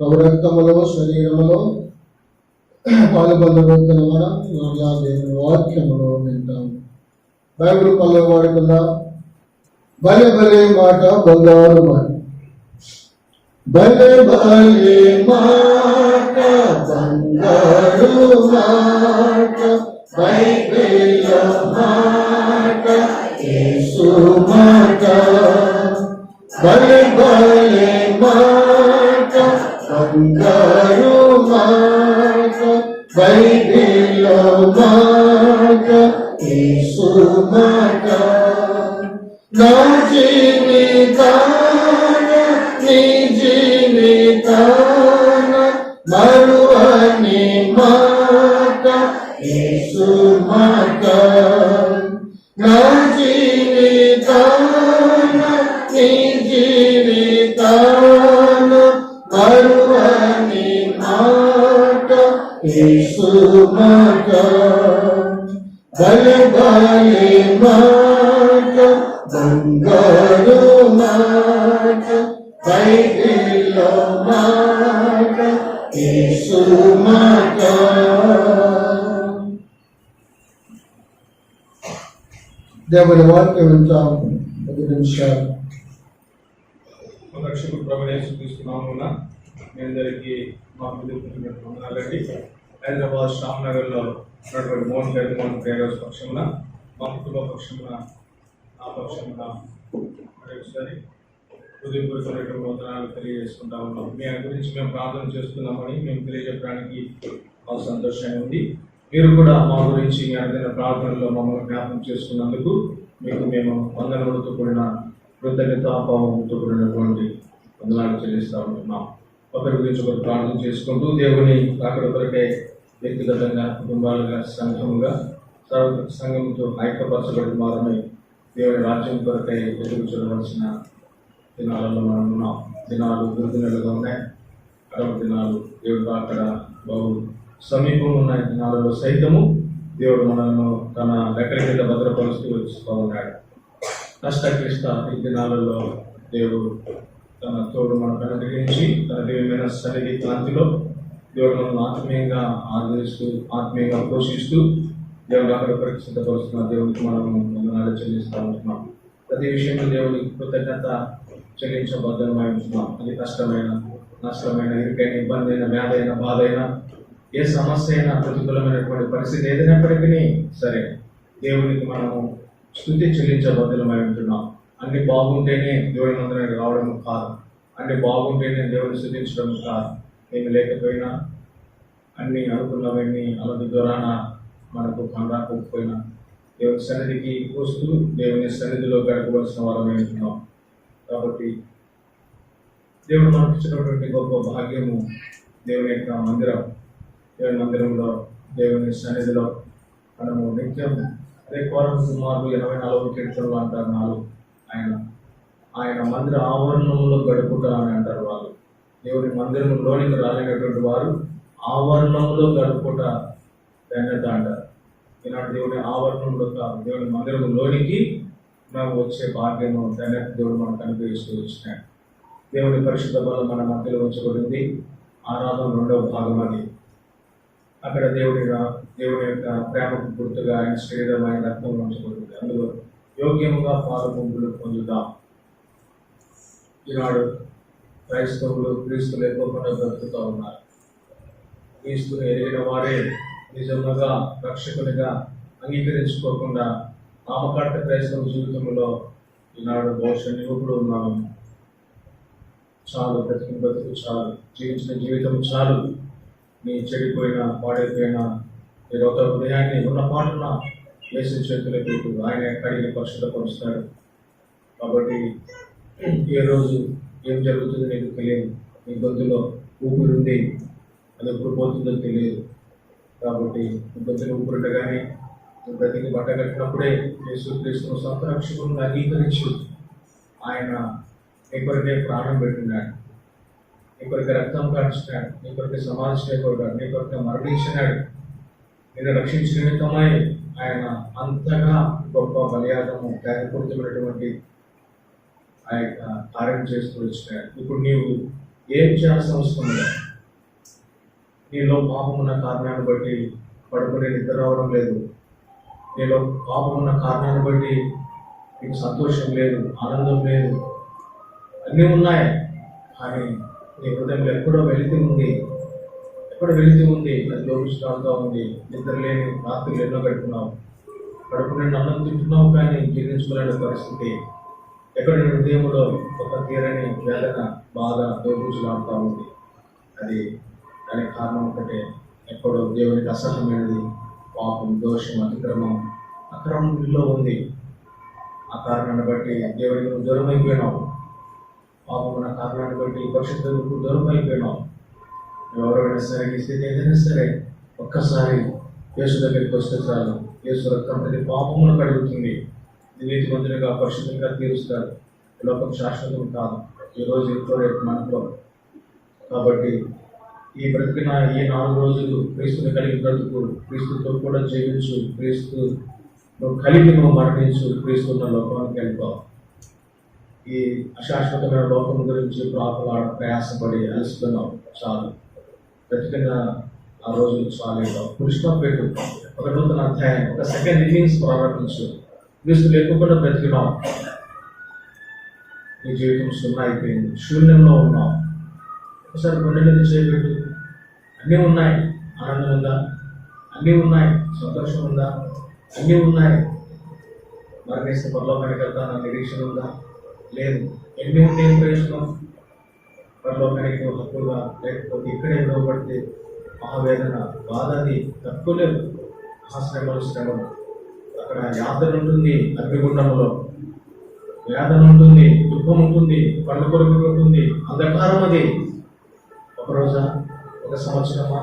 ప్రభు రక్తములో శరీరములో పాలుపొందబోతున్న మనం మరలా దేవుని వాక్యములో వింటాం. బైబిల్ పల్లె వాడుకున్న భలే భలే మాట బంగారు మాట. భలే భలే మాట బంగారు మాట, బైబిల్ మాట యేసు మాట. భలే భలే మాట బంగారు మాట, బైబిల్ మాట యేసు మాట. నా జీవితాన నీ జీవితాన మరువని మాట యేసు మాట. నా జీవితాన నీ జీవితాన మరువని మాట యేసు మాట. భలే భలే మాట బంగారు మాట, బైబిల్ మాట యేసు మాట. దేవుని వాక్యం వింటాం 10 నిమిషాలు. రక్షకుడు ప్రభువు యేసుక్రీస్తు నామమున మీ అందరికీ మా హృదయపూర్వక వందనాలండి. హైదరాబాద్ శ్యామ్ నగర్లో ఉన్నటువంటి మోహన్ ప్రేరస్ పక్షమున, మా కుటుంబ పక్షమున, ఆ పక్షమున మరొకసారి హృదయపూర్వకమైనటువంటి వందనాలు తెలియజేసుకుంటా ఉన్నాం. మీ గురించి మేము ప్రార్థన చేస్తున్నామని మేము తెలియజెప్పడానికి మాకు సంతోషంగా ఉంది. మీరు కూడా మా గురించి మీ అందరి ప్రార్థనలో మమ్మల్ని జ్ఞాపకం చేసుకున్నందుకు మీకు మేము వందనములతో కూడిన కృతజ్ఞతాభావంతో కూడినటువంటి వందనాలు చెల్లిస్తూ ఉంటున్నాం. ఒకరి గురించి ఒకరు ప్రార్థన చేసుకుంటూ దేవుని అక్కడ కొరకే వ్యక్తిగతంగా, కుటుంబాలుగా, సంఘముగా, సంఘంతో ఐక్యపరచబడిన వారమై దేవుని రాజ్యం కొరకై ఎదురు చూడవలసిన దినాలలో మనం ఉన్నాం. దినాలు దుర్దినాలుగా ఉన్నాయి. అరవ దినాలు దేవుడు అక్కడ బహు సమీపంలో ఉన్న దినాలలో సైతము దేవుడు మనల్ని తన రెక్కల కింద భద్రపరుస్తూ వచ్చుతూ ఉన్నాడు. కష్ట క్లిష్ట ఈ దినాలలో దేవుడు తన తోడు మనకు అనుగ్రహించి తన దివ్యమైన సన్నిధి కాంతిలో దేవుడు మనల్ని ఆత్మీయంగా ఆదరిస్తూ, ఆత్మీయంగా పోషిస్తూ దేవుడు అక్కడ సిద్ధపరుస్తున్న దేవుడికి మనము వందనాలు చెల్లిస్తూ ఉంటున్నాం. ప్రతి విషయంలో దేవుడికి కృతజ్ఞత చెల్లించబద్ధమై ఉంటున్నాం. అది కష్టమైన, నష్టమైన, ఇరుకైన, ఇబ్బంది అయిన, వ్యాధి అయిన, బాధ అయినా, ఏ సమస్య అయినా, ప్రతికూలమైనటువంటి పరిస్థితి ఏదైనప్పటికీ సరే దేవునికి మనము స్తుతి చెల్లించబద్ధమై ఉంటున్నాం. అన్ని బాగుంటేనే దేవుని మందిరానికి రావడం కాదు, అన్ని బాగుంటేనే దేవుని స్తుతించడం కాదు. ఏమి లేకపోయినా, అన్ని అనుకున్నవన్నీ అలది దూరాన మనకు కండాకపోయినా దేవుని సన్నిధికి వస్తూ దేవుని సన్నిధిలో గడపవలసిన వారమై ఉంటున్నాం. కాబట్టి దేవుడు మనకు ఇచ్చినటువంటి గొప్ప భాగ్యము దేవుని యొక్క మందిరం. దేవుని మందిరంలో, దేవుని సన్నిధిలో మనము నిత్యం అదే కోరం సుమారు 84 కీర్తనలు అంటారు. 4 ఆయన మందిర ఆవరణంలో గడుపుట అని అంటారు వాళ్ళు. దేవుని మందిరంలోనికి రాలేనటువంటి వారు ఆవరణంలో గడుపుట ధన్యత అంటారు. ఈనాడు దేవుని ఆవరణంలో కాదు, దేవుని మందిరంలోనికి మనం వచ్చే భాగ్యము, ధన్యత దేవుడు మనకు అనుగ్రహిస్తూ వచ్చినాడు. దేవుని పరిశుద్ధ బలం మన మధ్యలో ఉంచబడింది. ఆరాధన 2వ భాగం అది. అక్కడ దేవుని యొక్క ప్రేమకు గుర్తుగా ఆయన శరీరం, ఆయన రక్తం ఉంచబడింది. అందులో యోగ్యముగా పాలు పొందుతాం. ఈనాడు క్రైస్తవులు క్రీస్తు లేకుండా బ్రతుకుతూ ఉన్నారు. క్రీస్తుని ఎరిగిన వారే నిజంగా రక్షకునిగా అంగీకరించుకోకుండా నామకార్థ క్రైస్తవ జీవితంలో ఈనాడు బహుశా యువకుడు ఉన్నాము. చాలు, బ్రతికిన బ్రతుకు చాలు, జీవించిన జీవితం చాలు, నీ చెడిపోయిన పాడైపోయిన నీ రొత హృదయాన్ని ఉన్న పాటున వేసే చేతుల పెట్టు, ఆయన కడిగి పరిశుద్ధపరుస్తాడు. కాబట్టి ఏ రోజు ఏం జరుగుతుందో నీకు తెలియదు. నీ గొంతులో ఊపిరి ఉంది, అది ఎప్పుడు పోతుందో తెలియదు. కాబట్టి నీ గొంతులో ఊపిరిటగానే నువ్వు బ్రతికి బట్ట కట్టినప్పుడే యేసుక్రీస్తును సొంత రక్షకులను అంగీకరించు. ఆయన నీ కొరకే ప్రాణం పెట్టినాడు, నీ కొరకే రక్తం కాల్చినాడు, నీ కొరకే సమాధి చేయబడ్డాడు, నీ కొరకే మరణించినాడు. నేను రక్షించిన నిమిత్తమై ఆయన అంతగా గొప్ప బలియాగము త్యాగపూరితమైనటువంటి ఆ యొక్క కార్యం చేస్తూ వచ్చినాడు. ఇప్పుడు నీవు ఏం చేయాల్సిన అవసరం లేదు. నీలో పాపం ఉన్న కారణాన్ని బట్టి పడుకునే నిద్ర రావడం లేదు. నీలో పాపం ఉన్న కారణాన్ని బట్టి నీకు సంతోషం లేదు, ఆనందం లేదు, అన్నీ ఉన్నాయి. కానీ నీ హృదయంలో ఎక్కడో వెలితి ఉంది, ఎక్కడ వెలితి ఉంది, అది లోపిస్తాడుతూ ఉంది. నిద్ర లేని రాత్రులు ఎన్నో గడుపుతున్నావు, పడుకునే అన్నం తింటున్నావు కానీ జీర్ణించుకోలేని పరిస్థితి. ఎక్కడ నీ హృదయంలో ఒక తీరని వేదన, బాధ దోపులాడుతూ ఉంది. అది దానికి కారణం ఒకటే, ఎక్కడో దేవునికి అసహ్యమైనది పాపం, దోషం, అతిక్రమం, అక్రమంలో ఉంది. ఆ కారణాన్ని బట్టి దేవునికి నువ్వు దూరం అయిపోయినావు. పాపం ఉన్న కారణాన్ని బట్టి పరిశుద్ధులకు దూరం అయిపోయినావు. ఎవరైనా సరే, నీ స్థితి ఏదైనా సరే, ఒక్కసారి యేసు దగ్గరికి వస్తే చాలు. యేసు రక్తం ప్రతి పాపమును కడుగుతుంది. నీతిమంతునిగా పరిశుద్ధంగా తీరుస్తారు. లోకం శాశ్వతం కాదు, ఈరోజు ఎంతో రేపు మనలో. కాబట్టి ఈ బ్రతికిన ఈ 4 రోజులు క్రీస్తుని కలిగి బ్రతుకు, క్రీస్తుతో కూడా జీవించు, క్రీస్తు నువ్వు కలిగి నువ్వు మరణించు, క్రీస్తున్న లోకానికి వెళ్ళిపోవు. ఈ అశాశ్వతమైన లోకం గురించి ప్రాకులాడ ప్రయాసపడి అలసిస్తున్నావు. చాలు, బ్రతికిన ఆ రోజులు చాలు. పురుషుగా పెట్టు, ఒక నూతన అధ్యాయం, ఒక సెకండ్ ఇన్నింగ్స్ ప్రారంభించు. క్రీస్తు లేకుండా బ్రతికినావు, నీ జీవితం 0 అయిపోయింది, శూన్యంలో ఉన్నావు. ఒకసారి గుండెలకి చేయబెట్టు. అన్నీ ఉన్నాయి, ఆనందం ఉందా? అన్నీ ఉన్నాయి, సంతోషం ఉందా? అన్నీ ఉన్నాయి. మరణిస్తే పరలోకానికి వెళ్తానన్న నిరీక్షణ ఉందా? లేదు. ఎన్ని ఉంటే ప్రయోజనం? పరలోకానికి హక్కుగా లేకపోతే ఇక్కడే నిలబడితే మహావేదన, బాధ, అది తక్కువలేదు. శ్రమలు, అక్కడ యాతన ఉంటుంది, అగ్నిగుండంలో వేదన ఉంటుంది, దుఃఖం ఉంటుంది, పండు కొరకు ఉంటుంది, అంధకారం. అది ఒక రోజా, ఒక సంవత్సరమా?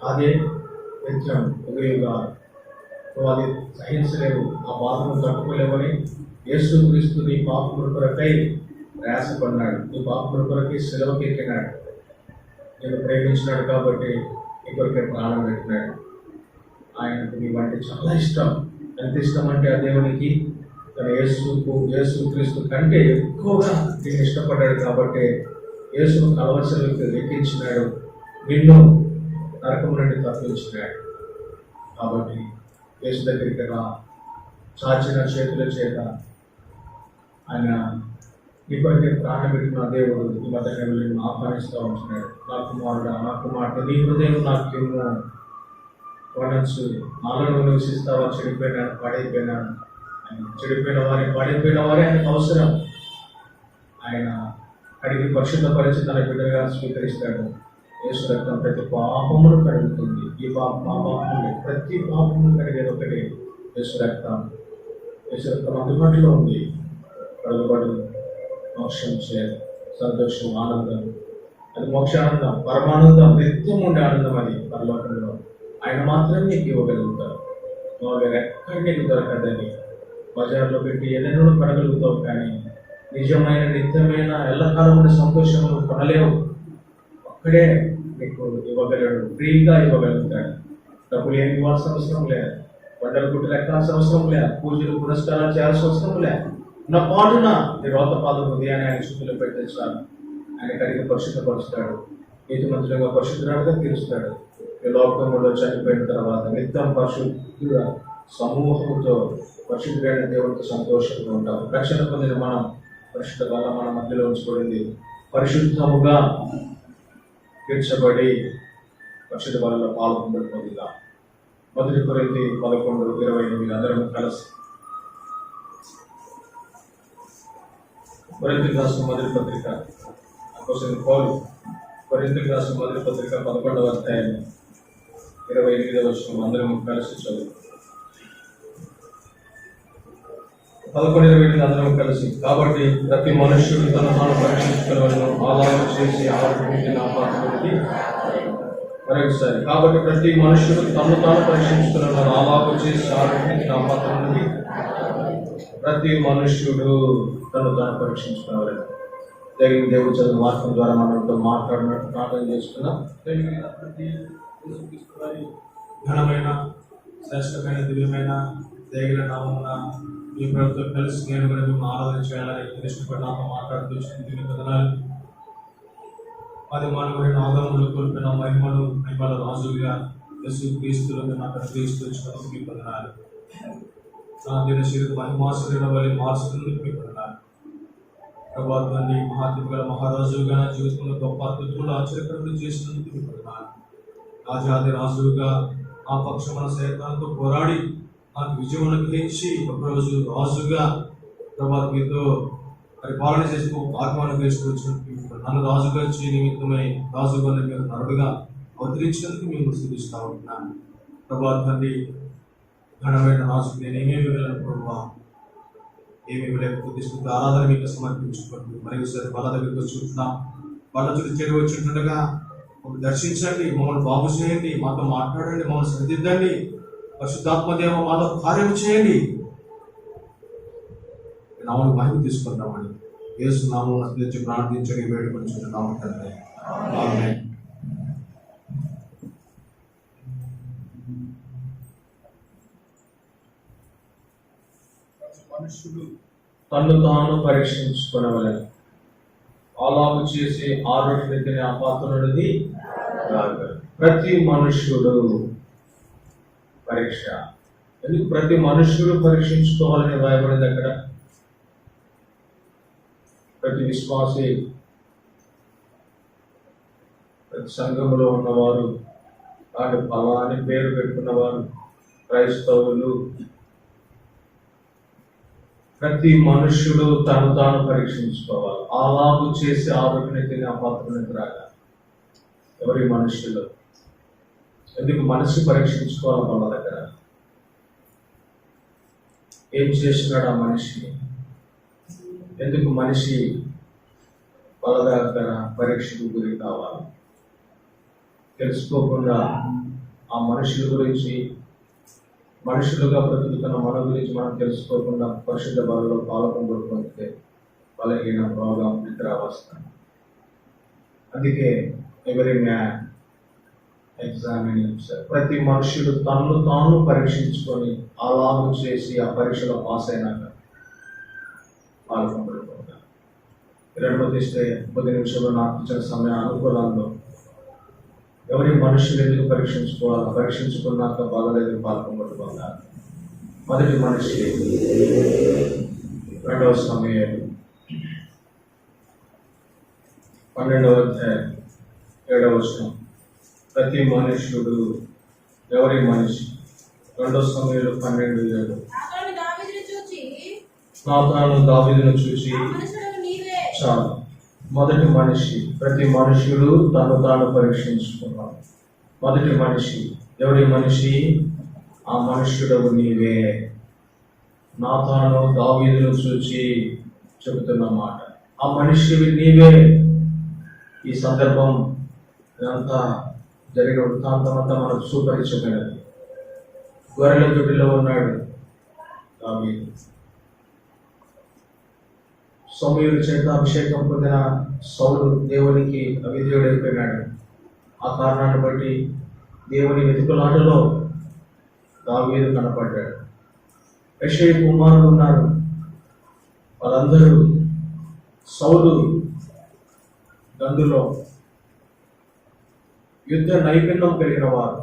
అదే నిత్యం, ఒక యుగాలు. నువ్వు అది సహించలేవు, ఆ బాధను తట్టుకోలేవని యేసు క్రీస్తు నీ పాపముల కొరకై ప్రయాసపడినాడు, నీ పాపముల కొరకై సెలవుకి ఎక్కినాడు. నేను ప్రేమించినాడు కాబట్టి నీ కొరకే ప్రాణం పెట్టినాడు. ఆయనకు నీవంటే చాలా ఇష్టం. ఎంత ఇష్టం అంటే ఆ దేవునికి తన యేసు క్రీస్తు కంటే ఎక్కువగా నేను ఇష్టపడ్డాడు. కాబట్టి యేసును కలవచలకు లెక్కించినాడు, నిన్ను నరకం నుండి తప్పించినాడు. కాబట్టి యేసు దగ్గరికి రా, చాచిన చేతుల చేత ఆయన నీ కొరకే ప్రాణం పెట్టిన దేవుడు ఈ మధ్య నిన్ను ఆహ్వానిస్తూ ఉంటున్నాడు. నా కుమారుడు, నా కుమార్తె, నీ హృదయం నాకు వనచ్చు, నాలో నివసిస్తావా? చెడిపోయినాడు, పాడైపోయినాడు. చెడిపోయిన వారే ఆయనకు అవసరం. ఆయన అడిగి పరిశుద్ధపరిచి తన బిడ్డగా స్వీకరిస్తాడు. యేసు రక్తం ప్రతి పాపమును కడుగుతుంది. ఈ పాపములు ప్రతి పాపమును కడిగేది ఒకటి యేసు రక్తం. యేసు రక్తం అందుబాటులో ఉంది. కడుగుబడు మోక్షం చేయాలి, సంతోషం, ఆనందం. అది మోక్షానందం, పరమానందం, నిత్యం ఉండే ఆనందం. అది పరలోకంలో ఆయన మాత్రమే నీకు ఇవ్వగలుగుతారు. నువ్వు ఎక్కడ నీకు దొరకదని బజార్లో పెట్టి ఎన్నెన్నో కొనగలుగుతావు, కానీ నిజమైన నిత్యమైన ఎల్లకాలం ఉండే సంతోషం నువ్వు కొనలేవు. ఒక్కడే నీకు ఇవ్వగలడు, ఫ్రీగా ఇవ్వగలుగుతాడు. డబ్బులు ఏమి ఇవ్వాల్సిన అవసరం లేదు, వంటలు గుట్టలు ఎక్కాల్సిన అవసరం లేదు, పూజలు పురస్కారాలు చేయాల్సిన అవసరం లేదు. నా పాటున నీ రోత పాదం హృదయాన్ని ఆయన చుట్టూలో పెట్టేస్తాడు. ఆయన కడిగి పరిశుద్ధపరుస్తాడు, నీతిమంతులుగా పరిశుద్ధులుగా తీరుస్తాడు. ఈ లోకంలో చనిపోయిన తర్వాత నిత్యం పరిశుద్ధుల సమూహంతో పరిశుద్ధుడైన దేవుడితో సంతోషంగా ఉంటాం. రక్షణ పొందిన మనం పరిశుద్ధ వల్ల మన మధ్యలో ఉంచబడింది, పరిశుద్ధముగా తీర్చబడి పరిశుద్ధ వల్ల పాల్గొంటుందిగా. 1 కొరింథీ 11:28 అందరం కలిసి కొరింథీయులకు రాసిన మొదటి పత్రిక, అపోస్తలుడైన పౌలు కొరింథీయులకు రాసిన మొదటి పత్రిక 11వ అధ్యాయం 28వ వచనం అందరం కలిసి చదువు. 11:28 అందరం కలిసి. కాబట్టి ప్రతి మనుష్యుడు తను తాను పరీక్షించుకోవాలను, ఆదాయం చేసి ఆరోగ్యం ఆపాత్మకి. మరొకసారి, కాబట్టి ప్రతి మనుష్యుడు తను తాను పరీక్షించుకోవాలను, ఆలాపం చేసి ఆరోగ్యం ఆపాత్మకి. ప్రతి మనుష్యుడు తను తాను పరీక్షించుకోవాలని దేవుడు చదువు మార్గం ద్వారా మనతో మాట్లాడినట్టు ప్రార్థన చేసుకున్నాం. ప్రతి ఘనమైన, శ్రేష్టమైన, దివ్యమైన దేవుల నామమున మీ ప్రభుత్వం కలిసి నేను కూడా మిమ్మల్ని ఆరాధన చేయాలని ఇష్టపడి నాతో మాట్లాడుతూ కథనాలు అది మనమైన ఆదములు కోల్పోయిన మహిమల రాజుగా యేసు క్రీస్తులకు నాకు క్రీస్తు వచ్చినందుకు మీకు వందనాలు. నా దినశరీర మహిమాసురుల వలె మార్చుకున్నందుకు మీకు వందనాలు. ప్రభావాన్ని మహాత్మ గల మహారాజుగా నా జీవితంలో గొప్ప అద్భుతములు ఆశ్చర్యకరములు చేసినందుకు మీకు వందనాలు. రాజాది రాజుగా ఆ పక్షమున సైతాంతో పోరాడి నాకు విజయం అనుగ్రహించి ఒకరోజు రాజుగా ప్రభావ మీతో పరిపాలన చేస్తూ ఆత్మాను వేసుకొచ్చినందుకు నన్ను రాజుగా చేయ నిమిత్తమై రాజుగా మీరు నరుడుగా అవతరించినందుకు మేము స్థుతిస్తా ఉంటున్నాను. ప్రభా తండ్రి, ఘనమైన రాజుకు నేను ఏమేమి ఇవ్వలేను ప్రభావ, ఏమి ఇవ్వలేకపోతే స్థుతి ఆరాధన మీకు సమర్పించుకోండి. మరియు సరే వాళ్ళ దగ్గరికి వచ్చుంటున్నాం, వాళ్ళ చుట్టూ చేరి వచ్చింటుండగా మమ్మల్ని దర్శించండి, మమ్మల్ని బాగు చేయండి, మాతో మాట్లాడండి, మమ్మల్ని సరిదిద్దండి. పరిశుద్ధాత్మదేవ మాతో కార్యం చేయండి. నామను మహిమ తీసుకుంటామని యేసు నామమున స్తుతించి ప్రార్థించని వేడుకొంచున్నాము తండ్రి. ఆమేన్. మనుషుడు తన్ను తాను పరీక్షించుకునవలెను, అలాగు చేసి ఆరోగ్యతిని అపాత్రుడిది కాదు. ప్రతి మనుష్యుడు పరీక్ష. ఎందుకు ప్రతి మనుష్యుడు పరీక్షించుకోవాలని రాయబడింది అక్కడ? ప్రతి విశ్వాసి, ప్రతి సంఘంలో ఉన్నవారు, వాటి ఫలాన్ని పేరు పెట్టుకున్నవారు, క్రైస్తవులు, ప్రతి మనుష్యుడు తను తాను పరీక్షించుకోవాలి. అలాగు చేసి ఆరోగ్యతిని అపాత్రునికి రాగా. ఎవరి మనుష్యులు? ఎందుకు మనిషి పరీక్షించుకోవాలి? వాళ్ళ దగ్గర ఏం చేసినాడు ఆ మనిషి? ఎందుకు మనిషి వాళ్ళ దగ్గర పరీక్షకు గురి కావాలి? తెలుసుకోకుండా ఆ మనుషుల గురించి, మనుషులుగా బ్రతుకుతున్న మన గురించి మనం తెలుసుకోకుండా పరిశుద్ధ బలలో పాల్గొనబడితే బలహీన, రోగం, నిద్రావస్థ. అందుకే ఎవరి మ్యాన్ ఎగ్జామినింగ్. ప్రతి మనుషుడు తన్ను తాను పరీక్షించుకొని అలాగూ చేసి ఆ పరీక్షలో పాస్ అయినాక పాల్గొనబడిపోతారు. 2వ తీస్తే 10 నిమిషంలో నాకు ఇచ్చిన సమయ అనుకూలంలో ఎవరి మనుషులు ఎందుకు పరీక్షించుకోవాలి? పరీక్షించుకున్నాక బాధలేదు పాల్గొనబడిపోతారు. మొదటి మనిషి 2వ సమయాలు 12వ అధ్యాయం 7వ వచనం. ప్రతి మనుష్యుడు ఎవరి మనిషి? 2వ సమయంలో 12:7. నాతాను దావీదును చూచి చాలు. మొదటి మనిషి, ప్రతి మనుష్యుడు తను తాను పరీక్షించుకున్నాడు. మొదటి మనిషి ఎవరి మనిషి? ఆ మనుష్యుడు నీవే. నాతాను దావీదును చూచి చెబుతున్న మాట, ఆ మనిషివి నీవే. ఈ సందర్భం ఇదంతా జరిగిన వృత్తాంతం అంతా మనకు సుపరిచితమైనది. గొర్రెల దొడ్డిలో ఉన్నాడు దావీదు. సమూయేలు చేత అభిషేకం పొందిన సౌలు దేవునికి అవిధేయుడైపోయినాడు. ఆ కారణాన్ని బట్టి దేవుని వెతుకులాటలో దావీదు కనపడ్డాడు. యెషయి కుమారుడు ఉన్నారు, వాళ్ళందరూ సౌలు దండులో యుద్ధ నైపుణ్యం కలిగిన వారు.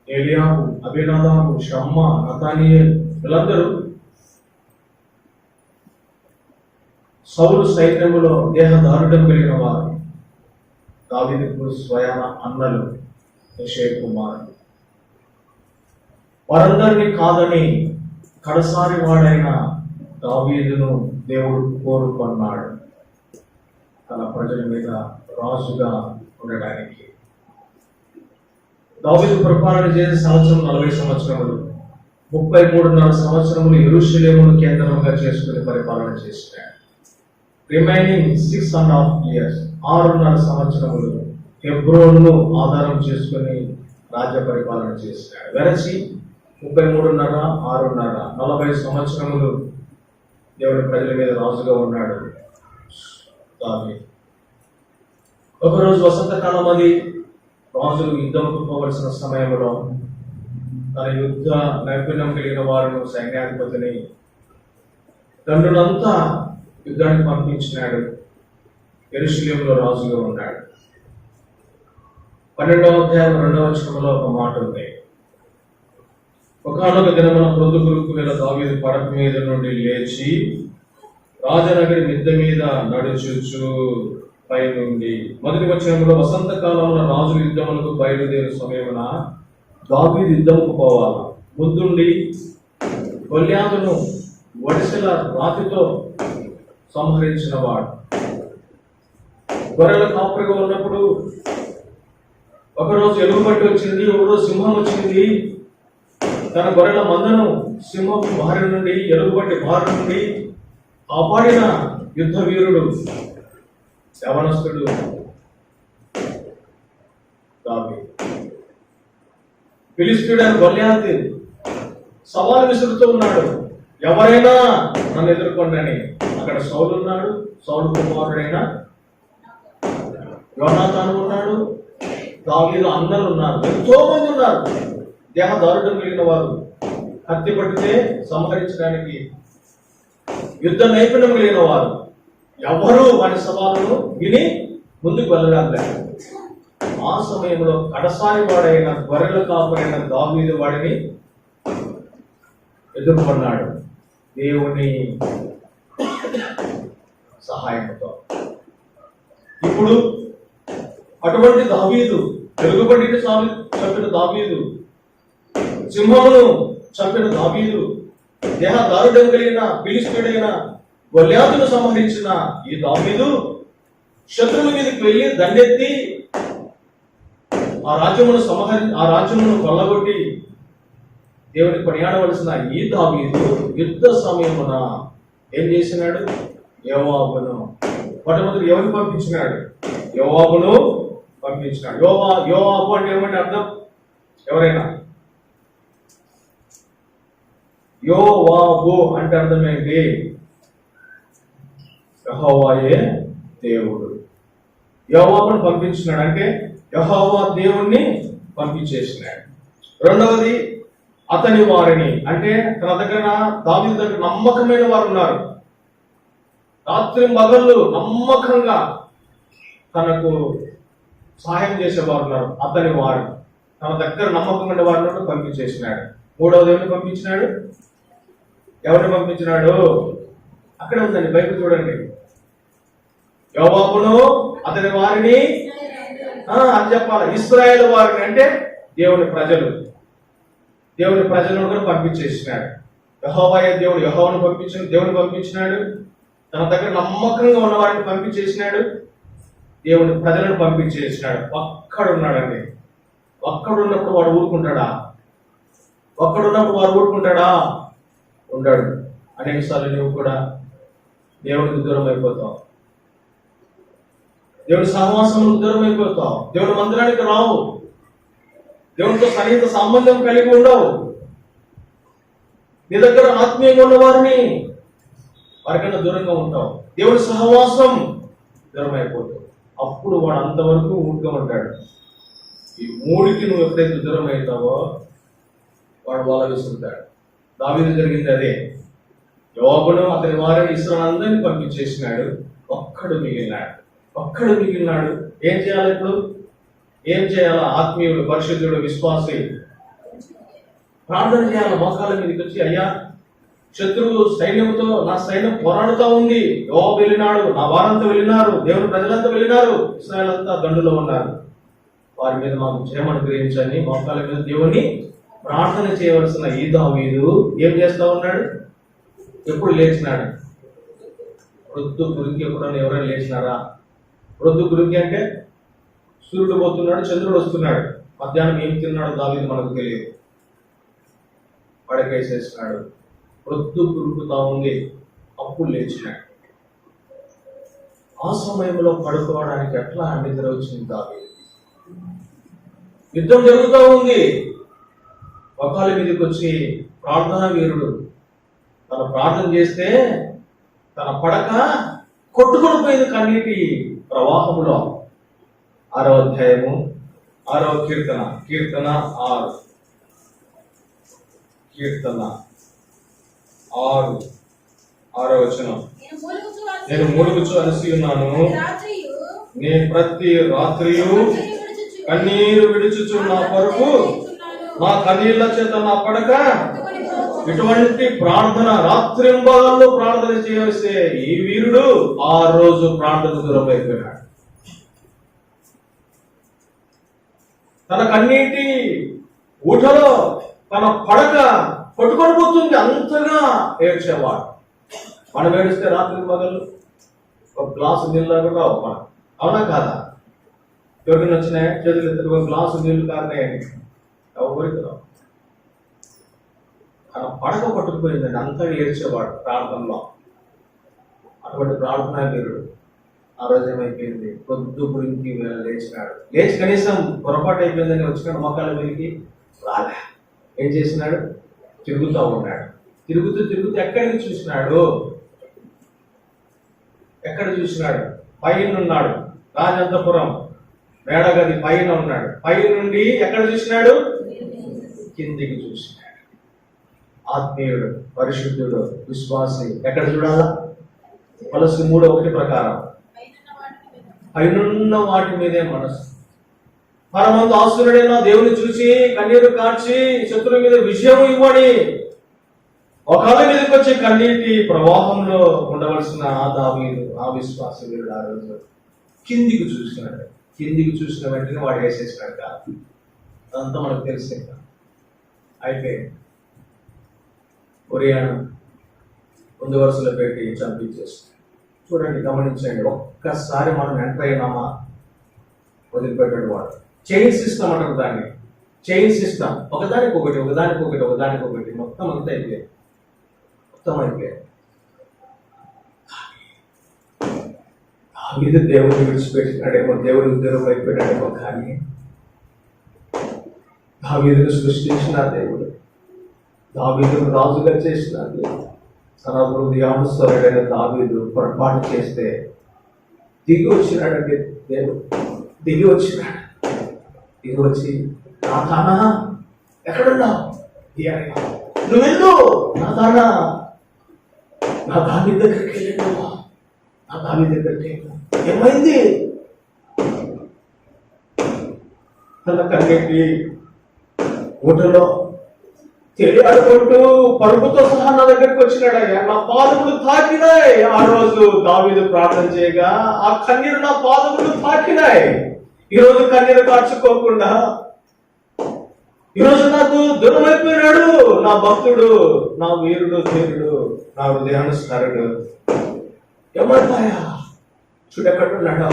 ఏలియాబు, అబీనాదాబు, షమ్మా, నతానీయేల్, వీళ్ళందరూ సౌలు సైన్యములో దేహదారుఢ్యం కలిగిన వారు. దావీదుకు స్వయాన అన్నలు యెషయి కుమారుడు. వారందరినీ కాదని కడసారి వాడైన దావీదును దేవుడు కోరుకున్నాడు తన ప్రజల మీద రాజుగా ఉండడానికి. దావీదు పరిపాలన చేసే సంవత్సరం 40 సంవత్సరములు. 33.5 సంవత్సరములు యెరూషలేమును కేంద్రంగా చేసుకుని పరిపాలన చేసినాడు. రిమైనింగ్ 6.5 years, 6.5 సంవత్సరములు హెబ్రోన్ను ఆధారం చేసుకుని రాజ్య పరిపాలన చేసినాడు. వెరసి 33.5, 6.5, 40 సంవత్సరములు దేవుని ప్రజల మీద రాజుగా ఉన్నాడు దావీదు. ఒకరోజు వసంతకాలం, అది రాజులు యుద్ధంకు పోవలసిన సమయంలో తన యుద్ధ నైపుణ్యం కలిగిన వారిని, సైన్యాధిపతిని, దండునంతా యుద్ధానికి పంపించినాడు. యెరూషలేములో రాజుగా ఉన్నాడు. 12వ అధ్యాయం 2వ వచనంలో ఒక మాట ఉంది. ఒకానొక దినమున ప్రొద్దుగురుకు వేళ దావీదు పడక మీద నుండి లేచి రాజనగరి మిద్దె మీద నడుచుచు పైనుండి. మొదటి వచనంలో వసంతకాలంలో రాజులు యుద్ధములకు బయలుదేరు సమయమున దావీదు యుద్ధముకు పోవాలి. ముందుండి గొల్యాతును వడిసెల రాతితో సంహరించిన వాడు. గొర్రెల కాపురిగా ఉన్నప్పుడు ఒకరోజు ఎలుగుబంటి వచ్చింది, ఒకరోజు సింహం వచ్చింది. తన గొర్రెల మందను సింహం బారి నుండి, ఎలుగుబంటి బారి నుండి కాపాడిన యుద్ధ వీరుడు యవనస్తుడు దావీదు. ఫిలిష్తీయుడైన గొల్యాతు సవాలు విసురుతూ ఉన్నాడు, ఎవరైనా నన్ను ఎదుర్కొండని. అక్కడ సౌలు ఉన్నాడు, సౌలు కుమారుడైన యోనాతాను ఉన్నాడు, దావీదు అన్నలు ఉన్నారు, ఎంతో మంది ఉన్నారు. దేహదారుఢ్యం కలిగిన వారు, కత్తి పట్టితే సంహరించడానికి యుద్ధ నైపుణ్యం కలిగిన వారు. ఎవరు వారి సవాలును విని ముందుకు వెళ్ళడానికి. ఆ సమయంలో కడసారి వాడైన గొర్రెల కాపురైన దావీదు వాడిని ఎదుర్కొన్నాడు దేవుని సహాయంతో. ఇప్పుడు అటువంటి దావీదు, ఎలుగుబంటిని చంపిన దావీదు, సింహమును చంపిన దావీదు, దేహదారుఢ్యం కలిగిన ఫిలిష్తీయుడైన గొల్యాతును సంహరించిన ఈ దావీదు శత్రువుల మీదకి వెళ్ళి దండెత్తి ఆ రాజ్యమును కొల్లగొట్టి దేవుని కొనియాడవలసిన ఈ దావీదు యుద్ధ సమయమున ఏం చేసినాడు? యోవాబును మొట్టమొదటి ఎవరిని పంపించినాడు? యోవాబును పంపించినాడు. యోవాబు అంటే ఏమంటే అర్థం? ఎవరైనా యోవాబు అంటే అర్థమేంటి? యెహోవాయే దేవుడు. యోవాబును పంపించినాడు అంటే యెహోవా దేవుణ్ణి పంపించేసినాడు. రెండవది అతని వారిని అంటే తన దగ్గర దావీదు దగ్గర నమ్మకమైన వారు ఉన్నారు. రాత్రి మగళ్ళు నమ్మకంగా తనకు సహాయం చేసేవారు ఉన్నారు. అతని వారు తన దగ్గర నమ్మకమైన వారిని పంపించేసినాడు. మూడవది ఎవరిని పంపించినాడు? ఎవరిని పంపించినాడు? అక్కడ ఉందండి, బైబిల్ చూడండి. యోవాబును అతని వారిని అని చెప్పాలి. ఇశ్రాయేలు వారిని అంటే దేవుని ప్రజలు, దేవుని ప్రజలను కూడా పంపించేసినాడు. యెహోవాయే దేవుడు, యెహోవాను పంపించిన దేవుని పంపించినాడు. తన దగ్గర నమ్మకంగా ఉన్న వారిని పంపించేసినాడు. దేవుని ప్రజలను పంపించేసినాడు. ఒక్కడున్నాడండి. ఒక్కడున్నప్పుడు వాడు ఊరుకుంటాడా? ఒక్కడున్నప్పుడు వాడు ఊరుకుంటాడా? ఉండాడు. అనేకసార్లు నువ్వు కూడా దేవునికి దూరం అయిపోతావు, దేవుని సహవాసములకు దూరం అయిపోతావు, దేవుని మందిరానికి రావు, దేవునితో సన్నిహిత సంబంధం కలిగి ఉండవు. నీ దగ్గర ఆత్మీయంగా ఉన్న వారిని వారికన్నా దూరంగా ఉంటావు, దేవుని సహవాసం దూరం అయిపోతావు. అప్పుడు వాడు అంతవరకు ఊరుగా ఉంటాడు. ఈ మూడికి నువ్వు ఎప్పుడైతే దూరం అవుతావో వాడు వాళ్ళ విసురుతాడు. దావీదు జరిగింది అదే. యోవాబును అతని వారిని ఇశ్రాయేలునందరినీ పంపించేసినాడు. ఒక్కడు మిగిలినాడు. ఏం చేయాలి ఇప్పుడు? ఏం చేయాలా? ఆత్మీయుడు, పరిశుద్ధుడు, విశ్వాసి ప్రార్థన చేయాలి. మోకాళ్ళ మీదకి వచ్చి, అయ్యా శత్రువు సైన్యంతో నా సైన్యం పోరాడుతూ ఉంది, యోవాబు వెళ్ళినాడు, నా వారంతా వెళ్ళినారు, దేవుని ప్రజలంతా వెళ్ళినారు, ఇశ్రాయేలు అంతా దండులో ఉన్నారు, వారి మీద మాకు జయం అనుగ్రహించని మోకాళ్ళ మీద దేవుని ప్రార్థన చేయవలసిన ఈ దావీదు ఏం చేస్తా ఉన్నాడు? ఎప్పుడు లేచినాడు? ప్రొద్దు గురికి. ఎప్పుడన్నా ఎవరైనా లేచినారా? ప్రొద్దు గురికి అంటే సూర్యుడు పోతున్నాడు, చంద్రుడు వస్తున్నాడు. మధ్యాహ్నం ఏం తిన్నాడు దావీదు మనకు తెలియదు. పడకేసేసినాడు. ప్రొద్దు గురుకుతా ఉంది, అప్పుడు లేచినాడు. ఆ సమయంలో పడుకోవడానికి ఎట్లా నిద్ర వచ్చింది దావీదు? యుద్ధం జరుగుతూ ఉంది. ఒకళ్ళ మీదకి వచ్చి ప్రార్థనా వీరుడు తను ప్రార్థన చేస్తే తన పడక కొట్టుకొని పోయింది కన్నీటి ప్రవాహములో. 6వ అధ్యాయము 6వ కీర్తన 6వ వచనం. నేను మూలుగుచు అలసి ఉన్నాను, నీ ప్రతి రాత్రియు కన్నీరు విడుచుచు నా కొరకు నా కన్నీళ్ల చేత నా పడక ఇటువంటి ప్రార్థన రాత్రింబగళ్ళు ప్రార్థన చేస్తే ఈ వీరుడు ఆ రోజు ప్రార్థన దూరం అయిపోయినాడు. తన కన్నీటి ఊటలో తన పడక కొట్టుకొని పోతుంది, అంతగా ఏడ్చేవాడు. మనం ఏడిస్తే రాత్రి పగలు ఒక గ్లాసు నీళ్ళు కూడా మనం, అవునా కాదా? ఎవరిని వచ్చినాయి చేతులు ఎత్తులు ఒక గ్లాసు నీళ్లు కారినాయని ఎవరికి రావు. తన పడక పట్టుకుపోయిందని అంతగా ఏడ్చేవాడు ప్రార్థనలో. అటువంటి ప్రార్థన వీరుడు ఆ రోజు ఏమైపోయింది, పొద్దు గురించి లేచినాడు. లేచి కనీసం పొరపాటు అయిపోయిందని వచ్చినాడు, మొక్కల మీదకి రాలే. ఏం చేసినాడు? తిరుగుతూ ఉన్నాడు. తిరుగుతూ ఎక్కడికి చూసినాడు? ఎక్కడ చూసినాడు? పైన ఉన్నాడు. రాజంతపురం మేడగది పైన ఉన్నాడు. పై నుండి ఎక్కడ చూసినాడు? కిందికి చూసినాడు. ఆత్మీయుడు, పరిశుద్ధుడు, విశ్వాసి ఎక్కడ చూడాలా? కొలస్సీ 3:1 ప్రకారం పైనున్న వాటి మీదే మనసు. పరమందు ఆసురుడైన దేవుని చూసి కన్నీరు కార్చి శత్రువు మీద విజయం ఇవ్వని ఒకళ్ళ మీదకి వచ్చే కన్నీటి ప్రవాహంలో ఉండవలసిన ఆ దావీదు, ఆ విశ్వాస వీరుడు ఆ రోజు కిందికి చూసినాడు. కిందికి చూసిన వెంటనే వాడు వేసేసినాడు కాదు. అదంతా మనకు తెలిసే. అయితే ఒరియాను ముందు వరుసలో పెట్టి చంపించేస్తాడు. చూడండి, గమనించండి. ఒక్కసారి మనం ఎంటర్ అయినామా వదిలిపెట్టాడు వాడు. చైన్ సిస్టమ్ అంటారు దాన్ని. చైన్ సిస్టమ్, ఒకదానికొకటి మొత్తం అంతా అయిపోయాయి. దావీదు దేవుడిని విడిచిపెట్టినాడేమో, దేవుడికి దూరం అయిపోయాడేమో, కానీ దావీదును సృష్టించిన దేవుడు, దావీదును రాజుగా చేసిన దేవుడు, తన హృదయానుసరుడైన దావీదు పొరపాటు చేస్తే దిగి వచ్చినాడంటే దేవుడు. దిగి వచ్చి నాథానా ఎక్కడున్నావు? నువ్వు వెళ్ళు నాథానా, నా దావీదు దగ్గరికి వెళ్ళాడు. నా దావీదు దగ్గరికి ఏమైంది? తన కన్నీటి ఊటలో తెలియాడుకుంటూ పరుపుతో సహా నా దగ్గరికి వచ్చినాడయ్యా. నా పాదములు తాకినాయి. ఆ రోజు దావీదు ప్రార్థన చేయగా ఆ కన్నీరు నా పాదములు తాకినాయి. ఈరోజు కన్నీరు కార్చుకోకుండా ఈరోజు నాకు దూరం అయిపోయినాడు నా భక్తుడు, నా వీరుడు, ధీరుడు, నా హృదయానుసారుడు. ఏమంటాయా? చూడెక్కడున్నాడా?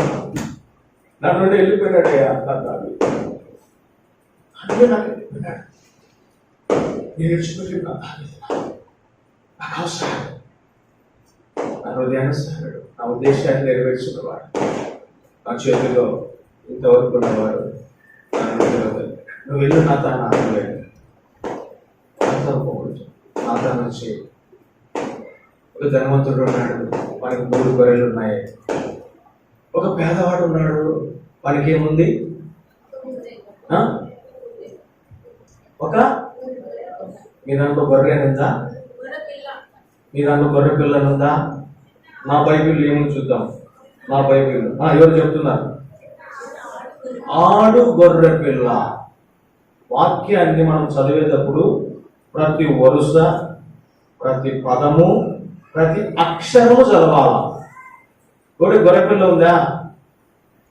నా నుండి వెళ్ళిపోయినాడయ్యా నా దావీదు. అంటే నాకు వెళ్ళిపోయినాడు. నేర్చుకుని నాకు అవసరం. నా హృదయానుసారుడు, నా ఉద్దేశాన్ని నెరవేర్చుకున్నవాడు, నా చేతిలో ఇంతవరకు ఉన్నవాడు. నువ్వు వెళ్ళు నా తాను వచ్చి ఒక ధనవంతుడు ఉన్నాడు, వానికి 3 గొర్రెలు ఉన్నాయి. ఒక పేదవాడు ఉన్నాడు, వానికి ఏముంది? మీ దాంట్లో గొర్రెనుందా? మీ దాంట్లో గొర్రె పిల్లనుందా? నా బైబిల్ ఏమని చూద్దాం. నా బైబిల్ ఎవరు చెప్తున్నారు? ఆడు గొర్రె పిల్ల. వాక్యాన్ని మనం చదివేటప్పుడు ప్రతి వరుస, ప్రతి పదము, ప్రతి అక్షరము చదవాల. గొర్రె పిల్ల ఉందా?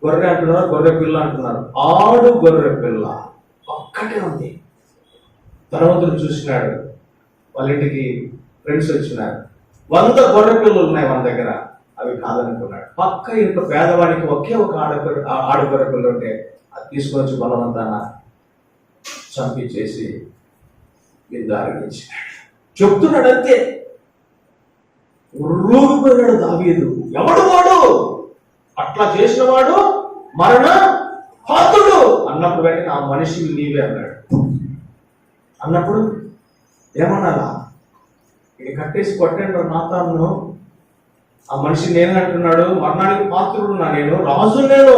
గొర్రె అంటున్నారు, గొర్రె పిల్ల అంటున్నారు. ఆడు గొర్రె పిల్ల ఒక్కటే ఉంది. ధనవంతుడు చూసినాడు, వాళ్ళ ఇంటికి ఫ్రెండ్స్ వచ్చినారు. 100 గొర్రె పిల్లలు ఉన్నాయి మన దగ్గర, అవి కాదనుకున్నాడు. పక్క ఇంట్లో పేదవాడికి ఒకే ఒక ఆడగొర్రె పిల్ల ఉంటే అది తీసుకొచ్చి బలవంతాన చంపించేసి నిర్ధారించినాడు. చెప్తున్నాడు అంతే. ఉర్రూగిపోయినాడు దావీదు. ఎవడు వాడు? అట్లా చేసిన వాడు మరణ పాత్రుడు అన్నప్పుడు కానీ నా మనిషి నీవే అన్నాడు. అన్నప్పుడు ఏమన్నారా? ఇది కట్టేసి కొట్టాడు నాతాను. ఆ మనిషి నేను అంటున్నాడు, మరణానికి పాత్రుడు నా నేను, రాజు నేను,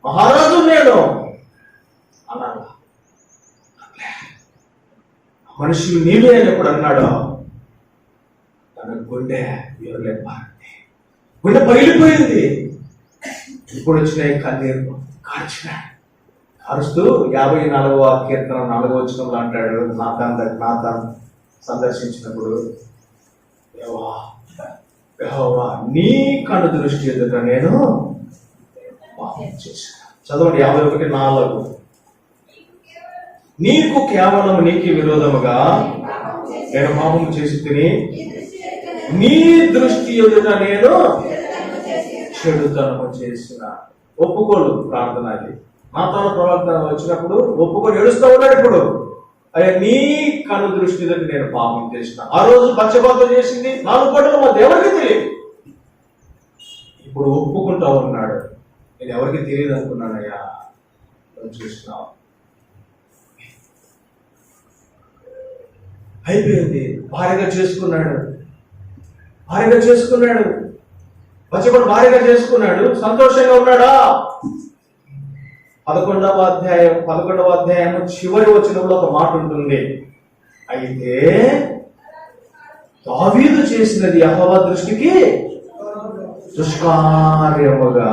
మహారాజు నేను అన్నాడు. మనిషి నీవే అని ఎప్పుడు అన్నాడు, తన గుండె పగిలిపోయింది. ఇప్పుడు వచ్చిన కన్నీరు కార్చినాడు. అరుస్తూ 54వ కీర్తన 4వ వచనంలో అంటాడు, నాతాన్ సందర్శించినప్పుడు, యెహోవా నీ కన్ను దృష్టి ఎదుట నేను పాపం చేశాను. చదవండి 51:4. నీకు కేవలం నీకు విరోధముగా నేను పాపం చేసి తిని నీ దృష్టి ఎదుట నేను చెడుతనము చేసిన. ఒప్పుకోలు ప్రార్థన అది. నాతాను ప్రవర్తన వచ్చినప్పుడు ఒప్పుకొని ఏడుస్తూ ఉన్నాడు. ఇప్పుడు అయ్యా నీ కను దృష్టి ఎదుట నేను పాపం చేసిన. ఆ రోజు పక్షపాతం చేసింది 4 పూటలు మా దేవుడికి తెలియదు. ఇప్పుడు ఒప్పుకుంటా ఉన్నాడు. నేను ఎవరికి తెలియదు అనుకున్నానయ్యా, చూసినావు. అయిపోయింది. భార్యగా చేసుకున్నాడు. పచ్చబడి భార్యగా చేసుకున్నాడు. సంతోషంగా ఉన్నాడా? 11వ అధ్యాయం చివరి వచనంలో ఒక మాట ఉంటుంది. అయితే దావీదు చేసినది యెహోవా దృష్టికి దుష్కార్యముగా.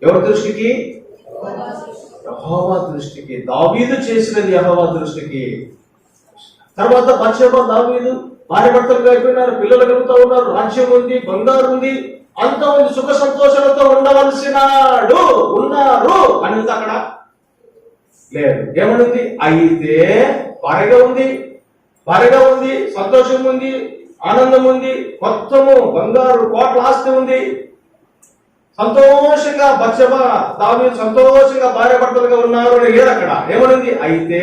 ఎవరి దృష్టికి? యెహోవా దృష్టికి. దావీదు చేసినది యెహోవా దృష్టికి. తర్వాత బత్షెబ దావీదు భార్య భర్తలుగా అయిపోయినారు, పిల్లలు కలుగుతూ ఉన్నారు, రాజ్యం ఉంది, బంగారు ఉంది, అంత ఉంది, సుఖ సంతోషాలతో ఉన్నారు అని అక్కడ లేదు. ఏమనుంది? అయితే భార్యగా ఉంది, సంతోషం ఉంది, ఆనందం ఉంది, మొత్తము బంగారు కోట్ల ఆస్తి ఉంది, సంతోషంగా బత్షెబ దావీదు సంతోషంగా భార్య భర్తలుగా ఉన్నారు అని లేదు అక్కడ. ఏమనుంది? అయితే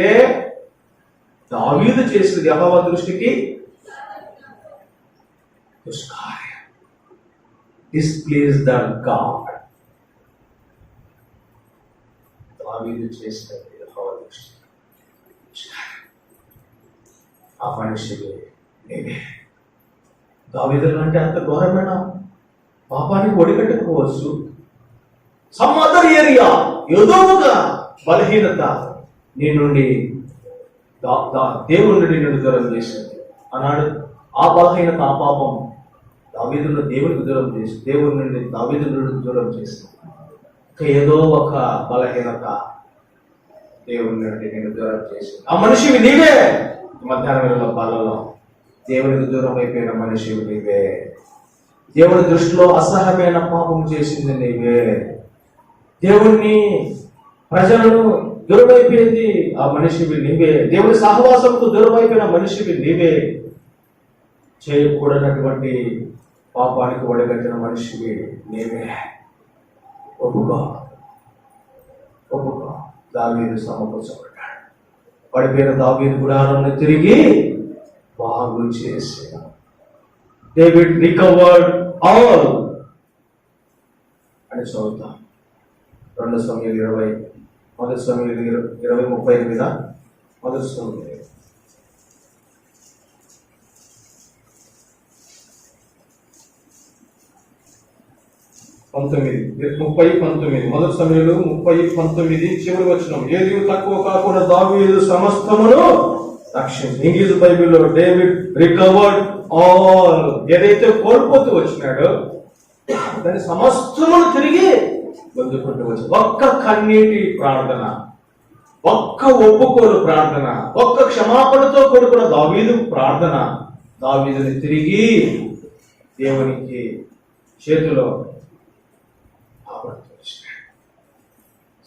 దావీదు చేసినది యెహోవా దృష్టికి దుష్కార్యం. Displease the God. దావీదు చేసినది యెహోవా దృష్టికి దుష్కార్యం. ఆ మనిషిని నేనే. దావీదు అంటే అంత ఘోరమైన పాపానికి ఒడిగట్టుకోవచ్చు. సమ్ అదర్ ఏరియా ఏదోగా బలహీనత నీ నుండి దేవుని నుండి నిన్ను దూరం చేసింది అన్నాడు. ఆ బలహీనత, ఆ పాపం దావీదును దేవునికి దూరం చేసి, దేవుని నుండి దావీదు నుండి దూరం చేసింది. ఏదో ఒక బలహీనత దేవుని నుండి నేను దూరం చేసింది. ఆ మనిషివి నీవే. మధ్యాహ్నం వేళ బాలలో దేవునికి దూరం అయిపోయిన మనిషివి నీవే. దేవుని దృష్టిలో అసహ్యమైన పాపం చేసింది నీవే. దేవుణ్ణి, ప్రజలను దూరం అయిపోయింది ఆ మనిషివి నీవే. దేవుని సహవాసంకు దూరం అయిపోయిన మనిషివి నీవే. చేయకూడనటువంటి పాపానికి ఒడగట్టిన మనిషివి నీవే. ఒప్పుకో. దావీదు సమకూర్చబడ్డాడు. పడిపోయిన దావీదు గుడారాన్ని తిరిగి బాగు చేసి డేవిడ్ రికవర్డ్ ఆల్ అని చదువుతాం. 2 సమూయేలు 20, 1 సమూయేలు 20:38, 1 సమూయేలు 30:19, 1 సమూయేలు 30:19 చివరి వచనం. ఏది తక్కువ కాకుండా దావీదు సమస్తమును రక్షించి. ఇంగ్లీష్ బైబిల్లో డేవిడ్ రికవర్డ్ ఆల్. ఏదైతే కోల్పోతూ వచ్చినాడో దాని సమస్తమును తిరిగి పొందుకుంటూ వచ్చి, ఒక్క కన్నీటి ప్రార్థన, ఒక్క ఒప్పుకోలు ప్రార్థన, ఒక్క క్షమాపణతో కూడుకున్న దావీదు ప్రార్థన దావీదుని తిరిగి దేవునికి చేతిలో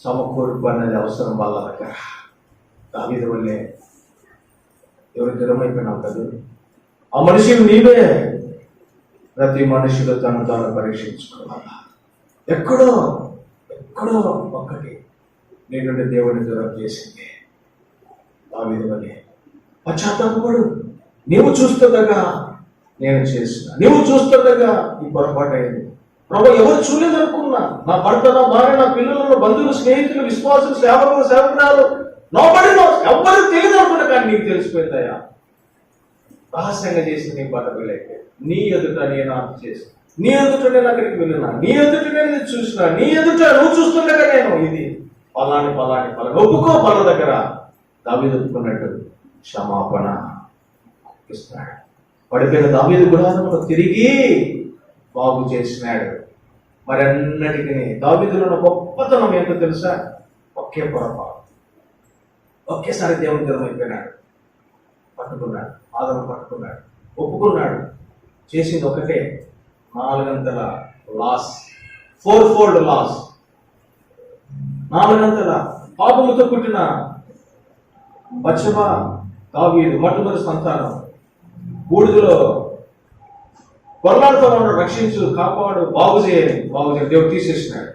సమకూర్పు అన్నది అవసరం వాళ్ళ దగ్గర. దావీదు వల్లే ఎవరు దూరమైపోయినావు కదా. ఆ మనిషి నీవే. ప్రతి మనుషులు తను తాను పరీక్షించుకోవాలా. ఎక్కడో ఒక్కటి నీ నుండి దేవుని దూరం చేసింది. దావీదు వల్లే పశ్చాత్తాపడు. నీవు చూస్తుండగా నేను చేసిన, నీవు చూస్తుండగా ఈ పొరపాటు అయింది. ప్రభు ఎవరు చూడలేదనుకున్నా, నా భర్త, నా భార్య, నా పిల్లలు, బంధువులు, స్నేహితులు, విశ్వాసులు, సేవకురాలు ఎవరు తెలియదు అనుకున్నా, కానీ నీకు తెలిసిపోయిందయ్యా. రహస్యంగా చేసి నీ బాట వెళ్ళైతే నీ ఎదుట నేను చేసి, నీ ఎదుట నేను అక్కడికి వెళ్ళినా, నీ ఎదుట నేను చూసినా, నీ ఎదుట నువ్వు చూస్తుండగా నేను ఇది పలాని ఒప్పుకో. పల దగ్గర దావీదు ఒప్పుకున్నట్టు క్షమాపణ ఇస్తున్నాడు. పడిపోయిన దావీదు గుడారమును తిరిగి బాగు చేసినాడు. మరి అన్నిటికీ దావీదులో ఉన్న గొప్పతనం ఏంటో తెలుసా? ఒకే పొరపాటు, ఒకేసారి దేవుని దూరం అయిపోయినాడు. పట్టుకున్నాడు, ఆదరణ పట్టుకున్నాడు, ఒప్పుకున్నాడు. చేసింది ఒకటే, 4 లాస్, 4-fold లాస్. 4 పాపముతో పుట్టిన బత్షెబా దావీదు మొట్టమొదటి సంతానం. బూడిదలో కొరలాడుతూ ఉన్నాడు, రక్షించు, కాపాడు, బాగు చేయని దేవుడు తీసేసినాడు,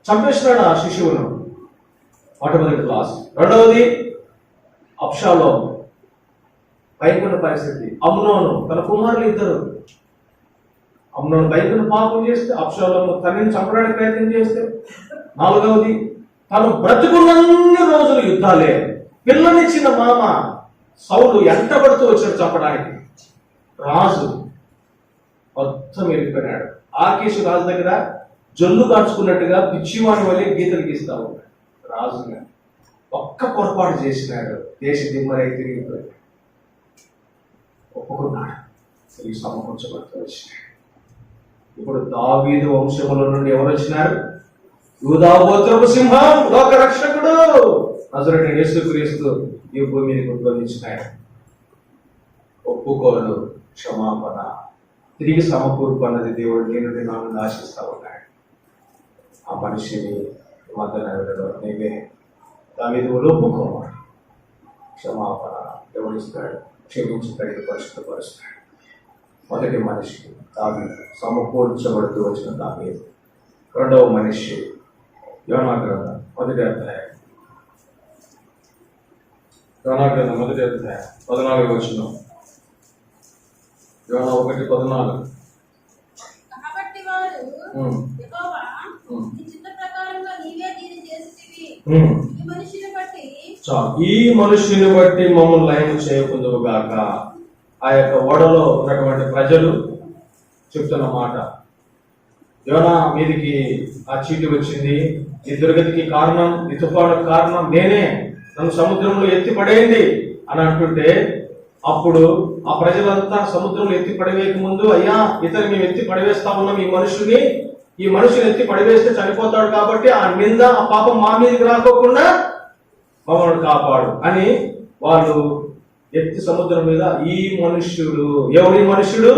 చంపేసినాడు ఆ శిశువును. మొట్టమొదటి లాస్. రెండవది అబ్షాలోం, భయంకర పరిస్థితి. అమ్నోను, తన కుమారులు 2. అమ్నోను భయంకర పాపం చేస్తే, అబ్షాలోము తనని చంపడానికి ప్రయత్నం చేస్తే. 4వది తను బ్రతుకున్నన్ని రోజులు యుద్ధాలే. పిల్లనిచ్చిన మామ సౌలు ఎంటబడుతూ వచ్చాడు చంపడానికి. రాజు మొత్తం వెళ్ళిపోయినాడు. ఆకీషు రాజు దగ్గర జొల్లు కాచుకున్నట్టుగా పిచ్చివాని వల్లే గీతలు గీస్తా ఉన్నాడు. రాజుగా ఒక్క పొరపాటు చేసినాడు, దేశ దిమ్మరై తిరిగిపోయి ఒప్పుకున్నాడు, తిరిగి సమకూర్చబడుతూ వచ్చినాడు. ఇప్పుడు దావీదు వంశముల నుండి ఎవరు వచ్చినారు? యూదా గోత్రపు సింహం, లోక రక్షకుడు నజరేయుడైన యేసుక్రీస్తు ఈ భూమి మీదకి ఉద్భవించినాడు. ఒప్పుకోలు, క్షమాపణ, తిరిగి సమకూర్పు అన్నది దేవుడు నేను దినాలను ఆశిస్తా ఉన్నాడు. ఆ మనిషిని మధ్యలో నీవే దావీదు ఒప్పుకోవాలి, క్షమాపణ దేవుడిస్తాడు, క్షమించి కడిగి పరిశుద్ధపరుస్తాడు. మొదటి మనిషి దావీదు, సమకూర్చబడుతూ వచ్చిన దావీదు. రెండవ మనిషి యోనా గ్రంథం 1వ అధ్యాయం. యోనా గ్రంథం 1వ అధ్యాయం 14వ వచనం. యోనా 1:14. కాబట్టి వారు యెహోవా నీ చిత్త ప్రకారంగా నీవే దీన్ని చేసితివి. ఈ మనుషుని బట్టి మమ్మల్ని లయం చేయకుందువు గాక. ఆ యొక్క ఓడలో ఉన్నటువంటి ప్రజలు చెప్తున్న మాట, యోనా మీదికి ఆ చీటి వచ్చింది, ఈ దుర్గతికి కారణం, ఈ తుఫానుకు కారణం నేనే, నన్ను సముద్రంలో ఎత్తి పడేయండి అని అంటుంటే, అప్పుడు ఆ ప్రజలంతా సముద్రంలో ఎత్తి పడవేయక ముందు, అయ్యా ఇతను మేము ఎత్తి పడవేస్తా ఉన్నాం, ఈ మనుషుని ఎత్తి పడవేస్తే చనిపోతాడు కాబట్టి ఆ నింద, ఆ పాపం మా మీదకి రాకోకుండా మమ్మల్ని కాపాడు అని వాళ్ళు ఎత్తి సముద్రం మీద ఈ మనుష్యుడు, ఎవరి మనుష్యుడు?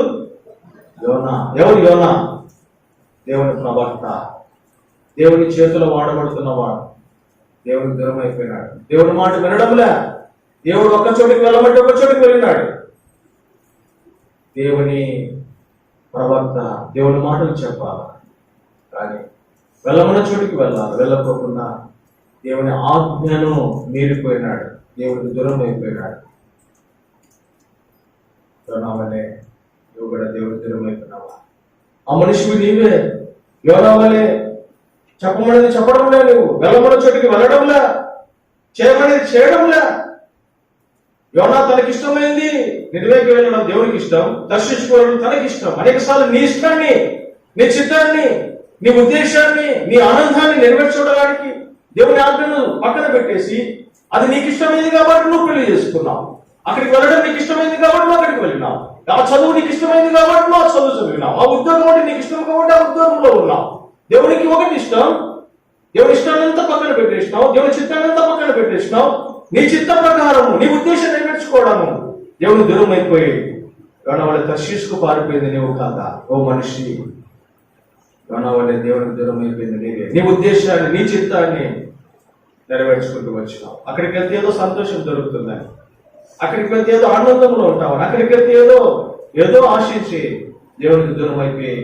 యోనా. ఎవరు యోనా? దేవుని ప్రవక్త, దేవుని చేతిలో వాడబడుతున్నవాడు, దేవునికి దూరం అయిపోయినాడు. దేవుని మాట వినడంలే. దేవుడు ఒక్క చోటికి వెళ్ళమంటే ఒక చోటికి వెళ్ళినాడు. దేవుని ప్రవక్త దేవుని మాటలు చెప్పాలి, కానీ వెళ్ళమన్న చోటికి వెళ్ళాలి. వెళ్ళకోకుండా దేవుని ఆజ్ఞను మీరిపోయినాడు, దేవుడికి దూరం అయిపోయినాడు. యోనావలే నువ్వు కూడా దేవుడికి దూరం అయిపోయినావా? ఆ మనిషివి నీవే. యోనావలే చెప్పమనేది చెప్పడంలే, నువ్వు వెళ్ళమన్న చోటికి వెళ్ళడంలే, చేయమనేది చేయడంలే. యోనా తనకిష్టమైంది నినివేకి వెళ్ళడం దేవునికి ఇష్టం, దర్శించుకోవడం తనకి ఇష్టం. అనేక సార్లు నీ ఇష్టాన్ని, నీ చిత్తాన్ని, నీ ఉద్దేశాన్ని, నీ ఆనందాన్ని నెరవేర్చుకోవడానికి దేవుని ఆజ్ఞను పక్కన పెట్టేసి, అది నీకు ఇష్టమైంది కాబట్టి నువ్వు పెళ్లి చేసుకున్నావు, అక్కడికి వెళ్ళడం నీకు ఇష్టమైంది కాబట్టి నువ్వు అక్కడికి వెళ్ళినావు, ఆ చదువు నీకు ఇష్టమైంది కాబట్టి నువ్వు ఆ చదువు చదివినావు, ఆ ఉద్యోగం అంటే నీకు ఇష్టం కాబట్టి ఆ ఉద్యోగంలో ఉన్నావు. దేవునికి ఒకటి ఇష్టం, దేవుని ఇష్టాన్ని అంతా పక్కన పెట్టేసినావు, దేవుని చిత్తాన్ని అంతా పక్కన పెట్టేసినావు. నీ చిత్త ప్రకారము, నీ ఉద్దేశం నెరవేర్చుకోవడము దేవుని దూరం అయిపోయి యోనావళి తర్షీషుకు పారిపోయింది నీవు కాదా? ఓ మనిషి, యోనావళి దేవునికి దూరం అయిపోయింది నీవే. నీ ఉద్దేశాన్ని, నీ చిత్తాన్ని నెరవేర్చుకుంటూ వచ్చినావు. అక్కడికి వెళ్తే ఏదో సంతోషం దొరుకుతుందని, అక్కడికి వెళ్తే ఏదో ఆనందంలో ఉంటామని, అక్కడికి వెళ్తే ఏదో ఆశించి దేవునికి దూరం అయిపోయి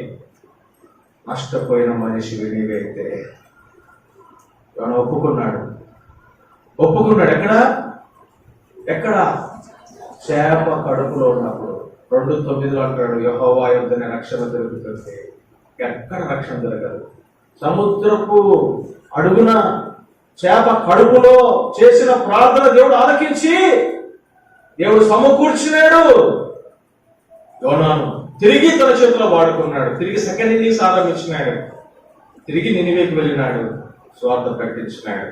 నష్టపోయిన మనిషివి నీవైతే. యోనా ఒప్పుకున్నాడు. ఎక్కడ? చేప కడుపులో ఉన్నప్పుడు 2:9 అంటాడు, యెహోవా యొద్దనే రక్షణ దొరుకుతుంది. ఎక్కడ రక్షణ దొరకదు. సముద్రపు అడుగున చేప కడుపులో చేసిన ప్రార్థన దేవుడు ఆలకించి దేవుడు సమకూర్చినాడు. యోనాను తిరిగి తన చేతిలో వాడుకున్నాడు. తిరిగి సెకండ్ ఇన్నింగ్స్ ఆరంభించినాడు. తిరిగి నినివేకి వెళ్ళినాడు, స్వార్థ ప్రకటించినాడు.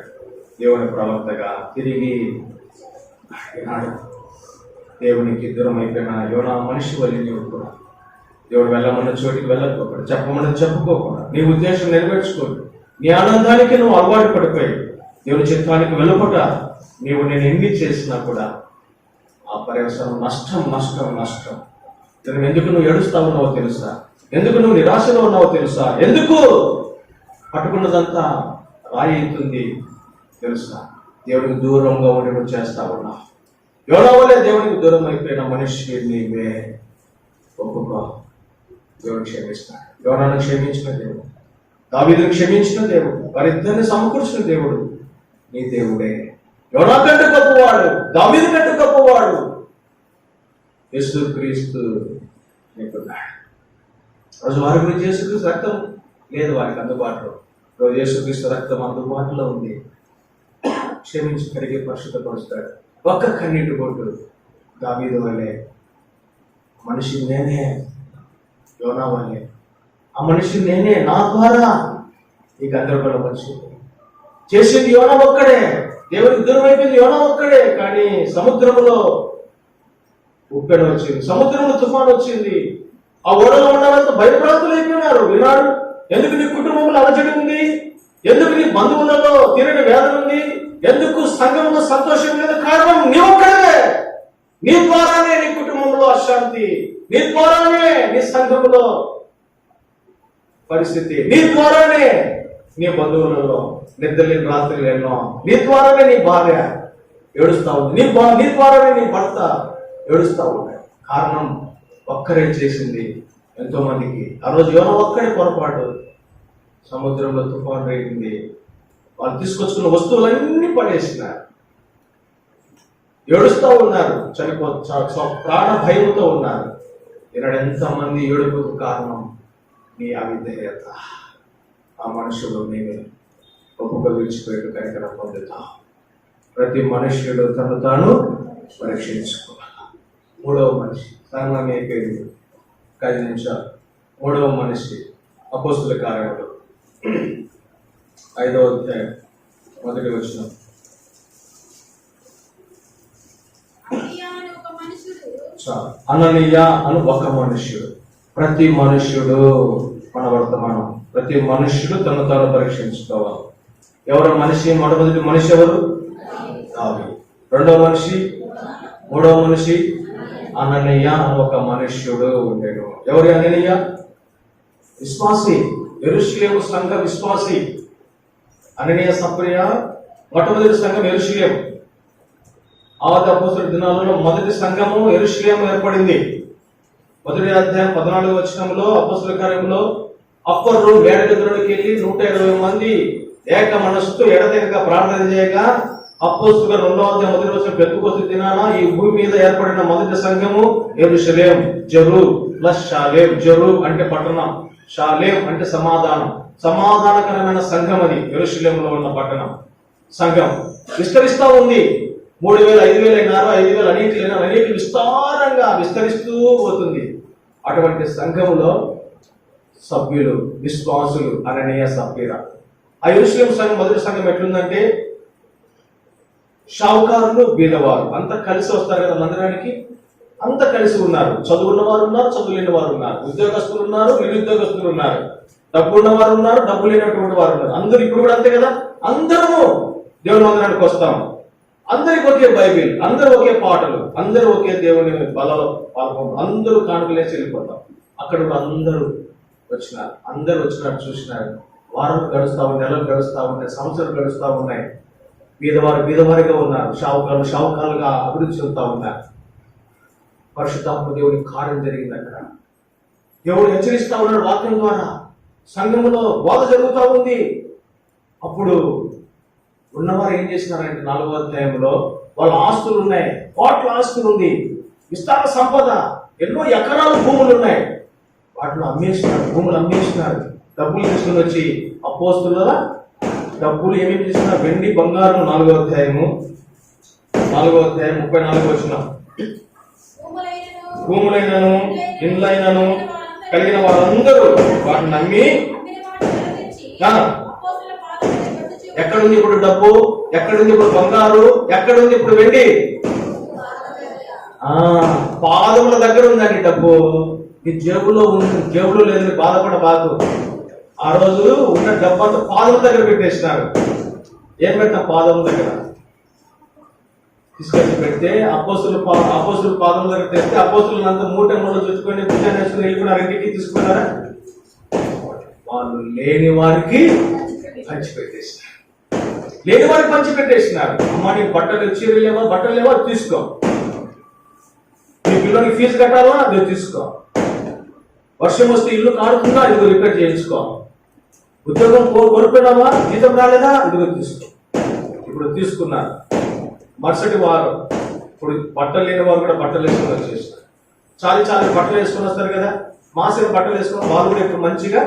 దేవుని ప్రవక్తగా తిరిగి ఈనాడు దేవునికి దూరం అయిపోయిన యోనా మనిషి వల్ల నీవు కూడా దేవుడు వెళ్ళమన్న చోటికి వెళ్ళకపోకుండా, చెప్పమన్నది చెప్పుకోకుండా, నీ ఉద్దేశం నెరవేర్చుకోడు, నీ ఆనందానికి నువ్వు అలవాటు పడిపోయి దేవుని చిత్తానికి వెళ్ళకుండా నీవు నేను ఎన్ని చేసినా కూడా ఆ పర్యవసరం నష్టం నష్టం నష్టం. ఎందుకు నువ్వు ఏడుస్తా ఉన్నావో తెలుసా? ఎందుకు నువ్వు నిరాశలో ఉన్నావో తెలుసా? ఎందుకు పట్టుకున్నదంతా రాయి అవుతుంది తెలుసా? దేవుడికి దూరంగా ఉండి నువ్వు చేస్తా ఉన్నావు. ఎవరవలే దేవుడికి దూరం అయిపోయిన మనిషి నీవే. ఒక్కొక్క దేవుడు క్షమిస్తాడు. ఎవరన్నా క్షమించిన దేవుడు, దావీదును క్షమించిన దేవుడు, వారిద్దరిని సమకూర్చిన దేవుడు నీ దేవుడే. యోనా కంటే గొప్పవాడు, దావీదు కంటే గొప్పవాడు యేసుక్రీస్తు నీకున్నాడు. రోజు వారి గురించి యేసుక్రీస్తు రక్తం లేదు వారికి అందుబాటులో. రోజు యేసుక్రీస్తు రక్తం అందుబాటులో ఉంది. క్షమించి కడిగి పరిశుద్ధపరుస్తాడు. ఒక్క కన్నీటి బొట్టు దావీదు వల్లే. మనిషి నేనే, యోనా వల్లే. ఆ మనిషి నేనే, నా ద్వారా ఈ గందరగోళం వచ్చింది. చేసింది యోనా ఒక్కడే, దేవునికి దూరం అయిపోయింది యోనా ఒక్కడే. కానీ సముద్రంలో ఉప్పెన వచ్చింది, సముద్రంలో తుఫాను వచ్చింది. ఆ ఓడలో ఉన్న వాళ్ళంతా భయప్రాంతులు అయిపోయినారు. వినాడు, ఎందుకు నీ కుటుంబంలో అలజడి ఉంది? ఎందుకు నీ బంధువులలో తీరని వేదన ఉంది? ఎందుకు సంఘంలో సంతోషం లేదు? కారణం నీ ఒక్కడే. నీ ద్వారానే నీ కుటుంబంలో అశాంతి, నీ ద్వారానే నీ సంఘంలో పరిస్థితి, నీ ద్వారానే నీ బంధువులలో నిద్రలేని రాత్రులు ఎన్నో, నీ ద్వారానే నీ భార్య ఏడుస్తా ఉంది, నీ ద్వారానే నీ భర్త ఏడుస్తా ఉన్నాడు. కారణం ఒక్కరే చేసింది ఎంతో మందికి. ఆ రోజు యోనా ఒక్కడే పొరపాటు. సముద్రంలో తుఫాను రేగింది, వాళ్ళు తీసుకొచ్చుకున్న వస్తువులన్నీ పడేసినారు, ఏడుస్తూ ఉన్నారు, ప్రాణ భయంతో ఉన్నారు. ఈనాడు ఎంతమంది ఏడుపుకు కారణం నీ అవిధేయత. ఆ మనుషులు నేను ఒప్పుగా విడిచిపెట్టు కనికరం పొందుతా. ప్రతి మనుష్యుడు తను తాను పరీక్షించుకోవాలి. మూడవ మనిషి సంఘం అయిపోయింది 5 నిమిషాలు. మూడవ మనిషి అపోస్తుల కార్యములు 5వ అధ్యాయం 1వ వచనం. అననీయ అని ఒక మనుష్యుడు. ప్రతి మనుష్యుడు మన వర్తమానం, ప్రతి మనుష్యుడు తను తాను పరీక్షించుకోవాలి. ఎవరు మనిషి? మొట్టమొదటి మనిషి ఎవరు? దావీదు. రెండవ మనిషి, మూడవ మనిషి అననీయ అని ఒక మనుష్యుడు ఉండేడు. ఎవరి అననీయ? విశ్వాసి, యెరూషలేము సంఘ విశ్వాసి. అననీయ సప్రియ మొట్టమొదటి సంఘం యెరూషలేము. ఆది అపోస్తలుల దినాలలో మొదటి సంఘము యెరూషలేము ఏర్పడింది. 1వ అధ్యాయం 14వ వచనంలో అపోస్తలుల కార్యములో అప్పరు వేడగదులోకి వెళ్ళి 120 మంది ఏక మనస్సుతో ఎడతెగక ప్రార్థన చేయగా అపోస్తలుల 2వ అధ్యాయం 1వ వచనం పెంతెకొస్తు దినాన ఈ భూమి మీద ఏర్పడిన మొదటి సంఘము యెరూషలేం. జెరూ ప్లస్ షాలేం. జెరూ అంటే పట్టణం, షాలేం అంటే సమాధానం, సమాధానకరమైన సంఘం. అది యెరూషలేములో ఉన్న పట్టణం. సంఘం విస్తరిస్తా ఉంది. 3000 5000 అయినారు, 5000 అనేక విస్తారంగా విస్తరిస్తూ పోతుంది. అటువంటి సంఘములో సభ్యులు విశ్వాసులు అననీయ సభ్యుల. ఆ యెరూషలేము సంఘం మొదటి సంఘం ఎట్లుందంటే షావుకారులు బీదవారు అంతా కలిసి వస్తారు కదా మందిరానికి. అంతా కలిసి ఉన్నారు. చదువున్న వారు ఉన్నారు, చదువు లేని వారు ఉన్నారు, ఉద్యోగస్తులు ఉన్నారు, నిరుద్యోగస్తులు ఉన్నారు, డబ్బు ఉన్న వారు ఉన్నారు, డబ్బు లేనటువంటి వారు ఉన్నారు. అందరూ ఇప్పుడు కూడా అంతే కదా. అందరము దేవుని మందిరానికి వస్తాం. అందరికి ఒకే బైబిల్, అందరూ ఒకే పాటలు, అందరూ ఒకే దేవుని బలలో పాల్గొంటాం, అందరూ కానుకలేసి వెళ్ళిపోతాం. అక్కడ కూడా అందరూ వచ్చినారు, అందరూ వచ్చినట్టు చూసినారు. వారం గడుస్తా ఉన్నాయి, నెలలు గడుస్తా ఉన్నాయి, సంవత్సరాలు గడుస్తా ఉన్నాయి. బీదవారిగా ఉన్నారు, షావుకారులుగా అభివృద్ధి చెందుతా ఉన్నారు. పరిశుద్ధాత్మ దేవుని కార్యం జరిగింది అక్కడ. దేవుడు హెచ్చరిస్తా ఉన్నాడు వాక్యం ద్వారా. సంఘంలో బోధ జరుగుతూ ఉంది. అప్పుడు ఉన్నవారు ఏం చేసినారంటే 4వ అధ్యాయంలో వాళ్ళ ఆస్తులు ఉన్నాయి, కోట్ల ఆస్తులు ఉంది, విస్తార సంపద, ఎన్నో ఎకరాల భూములు ఉన్నాయి. వాటిని అమ్మేసినారు, భూములు అమ్మేసినారు. డబ్బులు తీసుకుని వచ్చి అపోస్తుల డబ్బులు ఏమేమి తీసుకున్నారు? వెండి బంగారం. 4వ అధ్యాయం 34వ వచనం. భూములైనను ఇండ్లైనను కలిగిన వారందరూ వాటిని నమ్మి. ఎక్కడుంది ఇప్పుడు డబ్బు? ఎక్కడుంది ఇప్పుడు బంగారు? ఎక్కడుంది ఇప్పుడు వెండి? పాదముల దగ్గర ఉందండి డబ్బు. నీ జేబులో లేదని బాధపడబాకు. ఆ రోజు ఉన్న డబ్బంతా పాదం దగ్గర పెట్టేసినారు. ఏం పెడతాం పాదం దగ్గర? తీసుకొచ్చి పెడితే అపోస్తులు పాదం దగ్గర తెస్తే అపోస్తులంతా మూట చుట్టుకొని భుజాన్ని వేసుకుని వెళ్ళిపోయినారు. ఇంటికి తీసుకున్నారా? వాళ్ళు లేని వారికి పంచిపెట్టేసినారు. అమ్మ నీకు బట్టలు చీరలు లేవా, బట్టలు లేవా, తీసుకో. నీ పిల్లలకి ఫీజు కట్టాలా, అది తీసుకో. వర్షం వస్తే ఇల్లు కాడుతుందా, ఇదిగో రిపేర్ చేయించుకో. ఉద్యోగం కోల్పోయినావా, జీతం రాలేదా, ఇదిగో తీసుకో. ఇప్పుడు తీసుకున్నారు. మరుసటి వారు ఇప్పుడు బట్టలు లేని వారు కూడా బట్టలు వేసుకొని వచ్చేసారు. చాలి బట్టలు వేసుకొని వస్తారు కదా, మాసిన బట్టలు వేసుకొని వాళ్ళు కూడా ఇప్పుడు మంచిగా